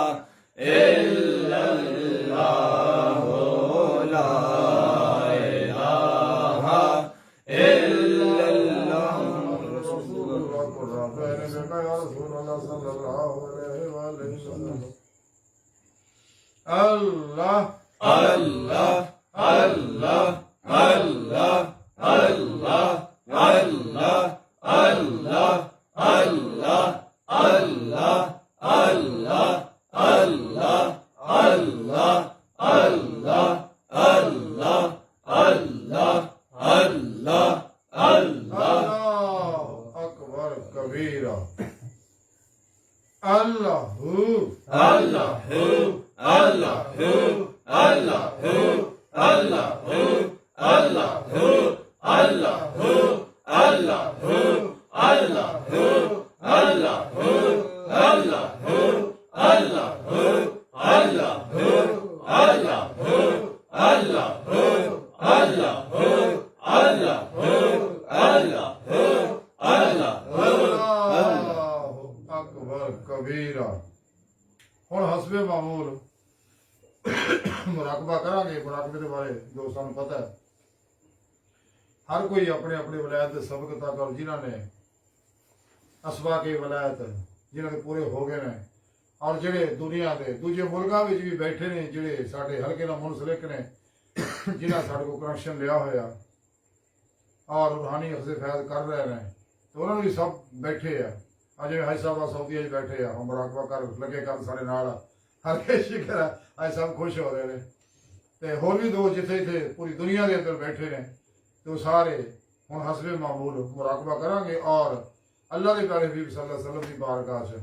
इल्लल्लाह ला इलाहा इल्लल्लाह रसूलुल्लाह को राबे ने कहा या रसूलुल्लाह सल्लल्लाहु अलैहि वसल्लम अल्लाह अल्लाह अल्लाह अल्लाह अल्लाह अल्लाह अल्लाह अल्लाह अल्लाह अल्लाह अल्लाह अल्लाह अल्लाह अल्लाह अल्लाह अल्लाह अल्लाह अल्लाह अकबर कबीरा अल्लाहू अल्लाहु अल्लाहु अल्लाहु अल्लाहु अल्लाहु अल्लाहु अल्लाहु अल्लाहु अल्लाहु अल्लाहु अल्लाहु अल्लाहु अल्लाहु अल्लाहु अल्लाहु अल्लाहु अल्लाहु अल्लाहु अल्लाहू अकबर कबीरा। ਹੁਣ ਹਸਬੇ ਮਾਮੂਲ ਮੁਰਾਕਬਾ ਕਰਾਂਗੇ। ਮੁਰਾਕਬੇ ਦੇ ਬਾਰੇ ਜੋ ਸਾਨੂੰ ਪਤਾ ਹੈ, ਹਰ ਕੋਈ ਆਪਣੇ ਆਪਣੇ ਵਿਲਾਇਤ ਦੇ ਸਬਕ ਤੱਕ ਔਰ ਜਿਨ੍ਹਾਂ ਨੇ ਅਸਬਾਕੇ ਵਿਲਾਇਤ ਜਿਨ੍ਹਾਂ ਦੇ ਪੂਰੇ ਹੋ ਗਏ ਨੇ ਔਰ ਜਿਹੜੇ ਦੁਨੀਆ ਦੇ ਦੂਜੇ ਮੁਲਕਾਂ ਵਿੱਚ ਵੀ ਬੈਠੇ ਨੇ, ਜਿਹੜੇ ਸਾਡੇ ਹਲਕੇ ਨਾਲ ਮੁਨਸਲਿਕ ਨੇ, ਜਿਨ੍ਹਾਂ ਸਾਡੇ ਕੋਲ ਕਨੈਕਸ਼ਨ ਲਿਆ ਹੋਇਆ ਔਰ ਰੂਹਾਨੀ ਅਖਜ਼ੇ ਫੈਜ਼ ਕਰ ਰਹੇ ਨੇ, ਤੇ ਉਹਨਾਂ ਨੂੰ ਵੀ ਸਭ ਬੈਠੇ ਆ। ਅੱਜ ਜਿਵੇਂ ਹਾਜੀ ਸਾਹਿਬ ਸਾਊਦੀਆ 'ਚ ਬੈਠੇ ਆ, ਹੁਣ ਮੁਰਾਕਬਾ ਕਰ ਲੱਗੇ ਕਰਨ ਸਾਡੇ ਨਾਲ ਹਲਕੇ ਸ਼ਿਕਰ ਅੱਜ ਸਭ ਖੁਸ਼ ਹੋ ਰਹੇ ਨੇ। ਤੇ ਹੋਰ ਵੀ ਦੋ ਜਿੱਥੇ ਜਿੱਥੇ ਪੂਰੀ ਦੁਨੀਆ ਦੇ ਅੰਦਰ ਬੈਠੇ ਨੇ, ਤੇ ਉਹ ਸਾਰੇ ਹੁਣ ਹਸਬੇ ਮਾਮੂਲ ਮੁਰਾਕਬਾ ਕਰਾਂਗੇ ਔਰ ਅੱਲਾ ਦੇ ਪਿਆਰੇ ਹਬੀਬ ਸੱਲੱਲਾਹੁ ਅਲੈहि ਵਸੱਲਮ ਦੀ ਬਾਰਗਾਹ 'ਚ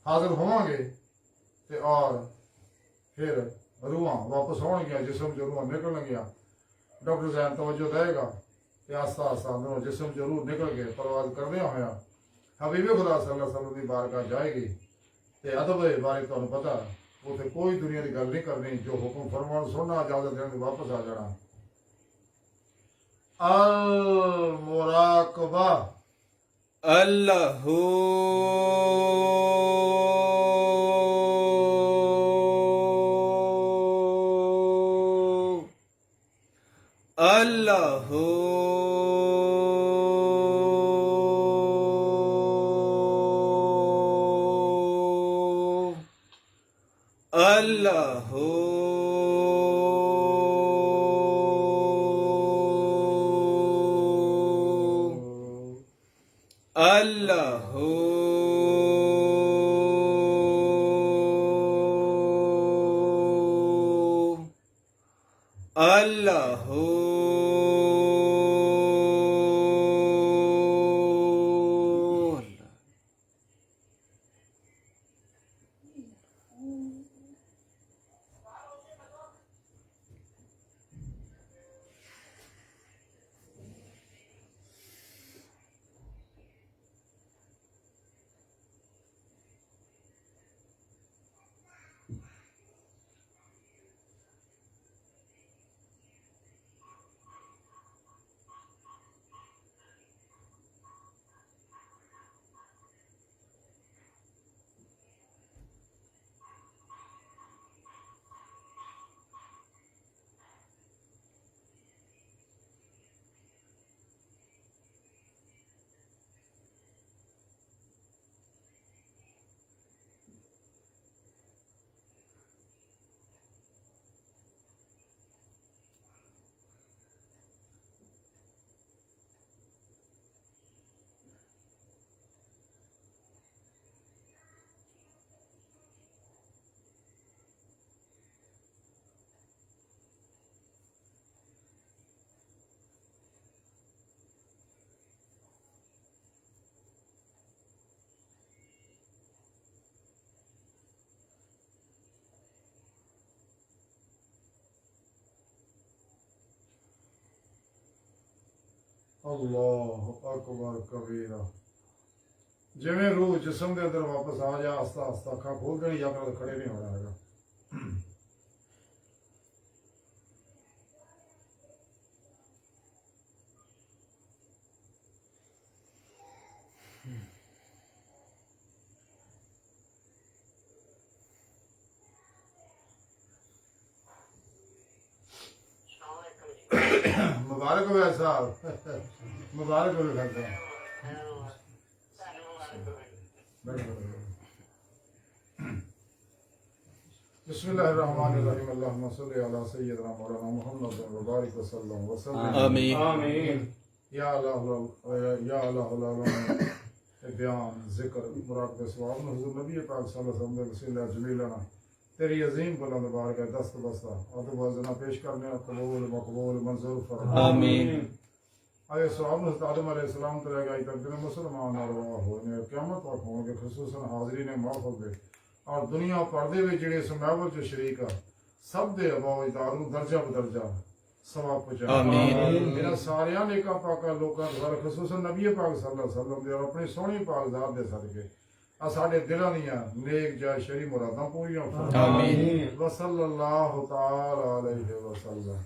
ਹਾਜ਼ਰ ਹੋਵਾਂਗੇ ਤੇ ਔਰ ਫਿਰ ਰੂਹਾਂ ਵਾਪਸ ਆਉਣਗੀਆਂ ਜਿਸਮ ਜੋ ਰੂਹਾਂ ਨਿਕਲਣਗੀਆਂ ਡਾਕਟਰ ਜ਼ੈਨ ਤਵੱਜੋ ਦੇਗਾ ਤੇ ਆਸਤਾ ਆਸਤਾ ਅੰਦਰੋਂ ਜਿਸਮ ਜ਼ਰੂਰ ਨਿਕਲ ਕੇ ਪਰਵਾਜ਼ ਕਰਦਿਆਂ ਹੋਇਆ ਹਬੀਬੇ ਖੁਦਾ ਸੱਲੱਲਾਹੁ ਅਲੈहि ਵਸੱਲਮ ਦੀ ਬਾਰਗਾਹ ਜਾਏਗੀ ਤੇ ਅਦਬ ਦੇ ਬਾਰੇ ਤੁਹਾਨੂੰ ਪਤਾ ਉੱਥੇ ਕੋਈ ਦੁਨੀਆ ਦੀ ਗੱਲ ਨਹੀਂ ਕਰਨੀ ਜੋ ਹੁਕਮ ਫਰਮਾਨ ਸੁਣਨਾ ਇਜਾਜ਼ਤ ਦੇਣ ਤੇ ਵਾਪਸ ਆ ਜਾਣਾ ਅਲ ਮੁਰਾਕਬਾ ਅੱਲਾਹੁ ਅੱਲਾਹੁ ਅੱਲਾਹੁ ਅੱਲਾਹੁ ਅੱਲਾਹੁ ਅੱਲਾਹੁ ਅਕਬਰ ਕਬੀਰਾ ਜਿਵੇਂ ਰੂਹ ਜਿਸਮ ਦੇ ਅੰਦਰ ਵਾਪਸ ਆ ਜਾ ਆਸਤਾ ਆਸਤਾ ਅੱਖਾਂ ਖੋਲ ਦੇਣੀ ਜਾਂ ਫਿਰ ਖੜੇ ਨਹੀਂ ਹੋਣਾ ਹੈਗਾ मुबारक हो भाई साहब मुबारक हो खाते बिस्मिल्लाहिर्रहमानिर्रहीम अल्लाहुम्मा सल्लि अला सय्यिदिना मौलाना मुहम्मद व बारिक वसल्लम वसल्लम आमीन या अल्लाह बयान जिक्र मुराद सवाब हुजूर नबी पाक सल्लल्लाहु अलैहि वसल्लम जमीलना तेरी अजीम बुलंद बारगाह दस्त बस्ता अदब वजना पेश करने कबूल मकबूल मंजूर फरमा आमीन आए सवाब आदम अलैहिस्सलाम तो लगाई तकदीर मुसलमान और होने क़यामत तक होंगे खुसूसन हाज़रीन महफ़िल दे और दुनिया पर्दे में जिहड़े इस महफिल च शरीक आ सब दे अबाव इदारों दर्जा बदर्जा सवाब पहुंचा आमीन मेरा सारियां नेका पाका लोकां द्वारा खुसूसन नबी पाक सल्लल्लाहु अलैहि वसल्लम दे और अपनी सोहनी पाक ज़ात दे सदके आ साडे दिलां दियां नेक जायज़ शरी मुरादां पूरियां फरमा आमीन वसल्लल्लाहु तआला अलैहि वसल्लम।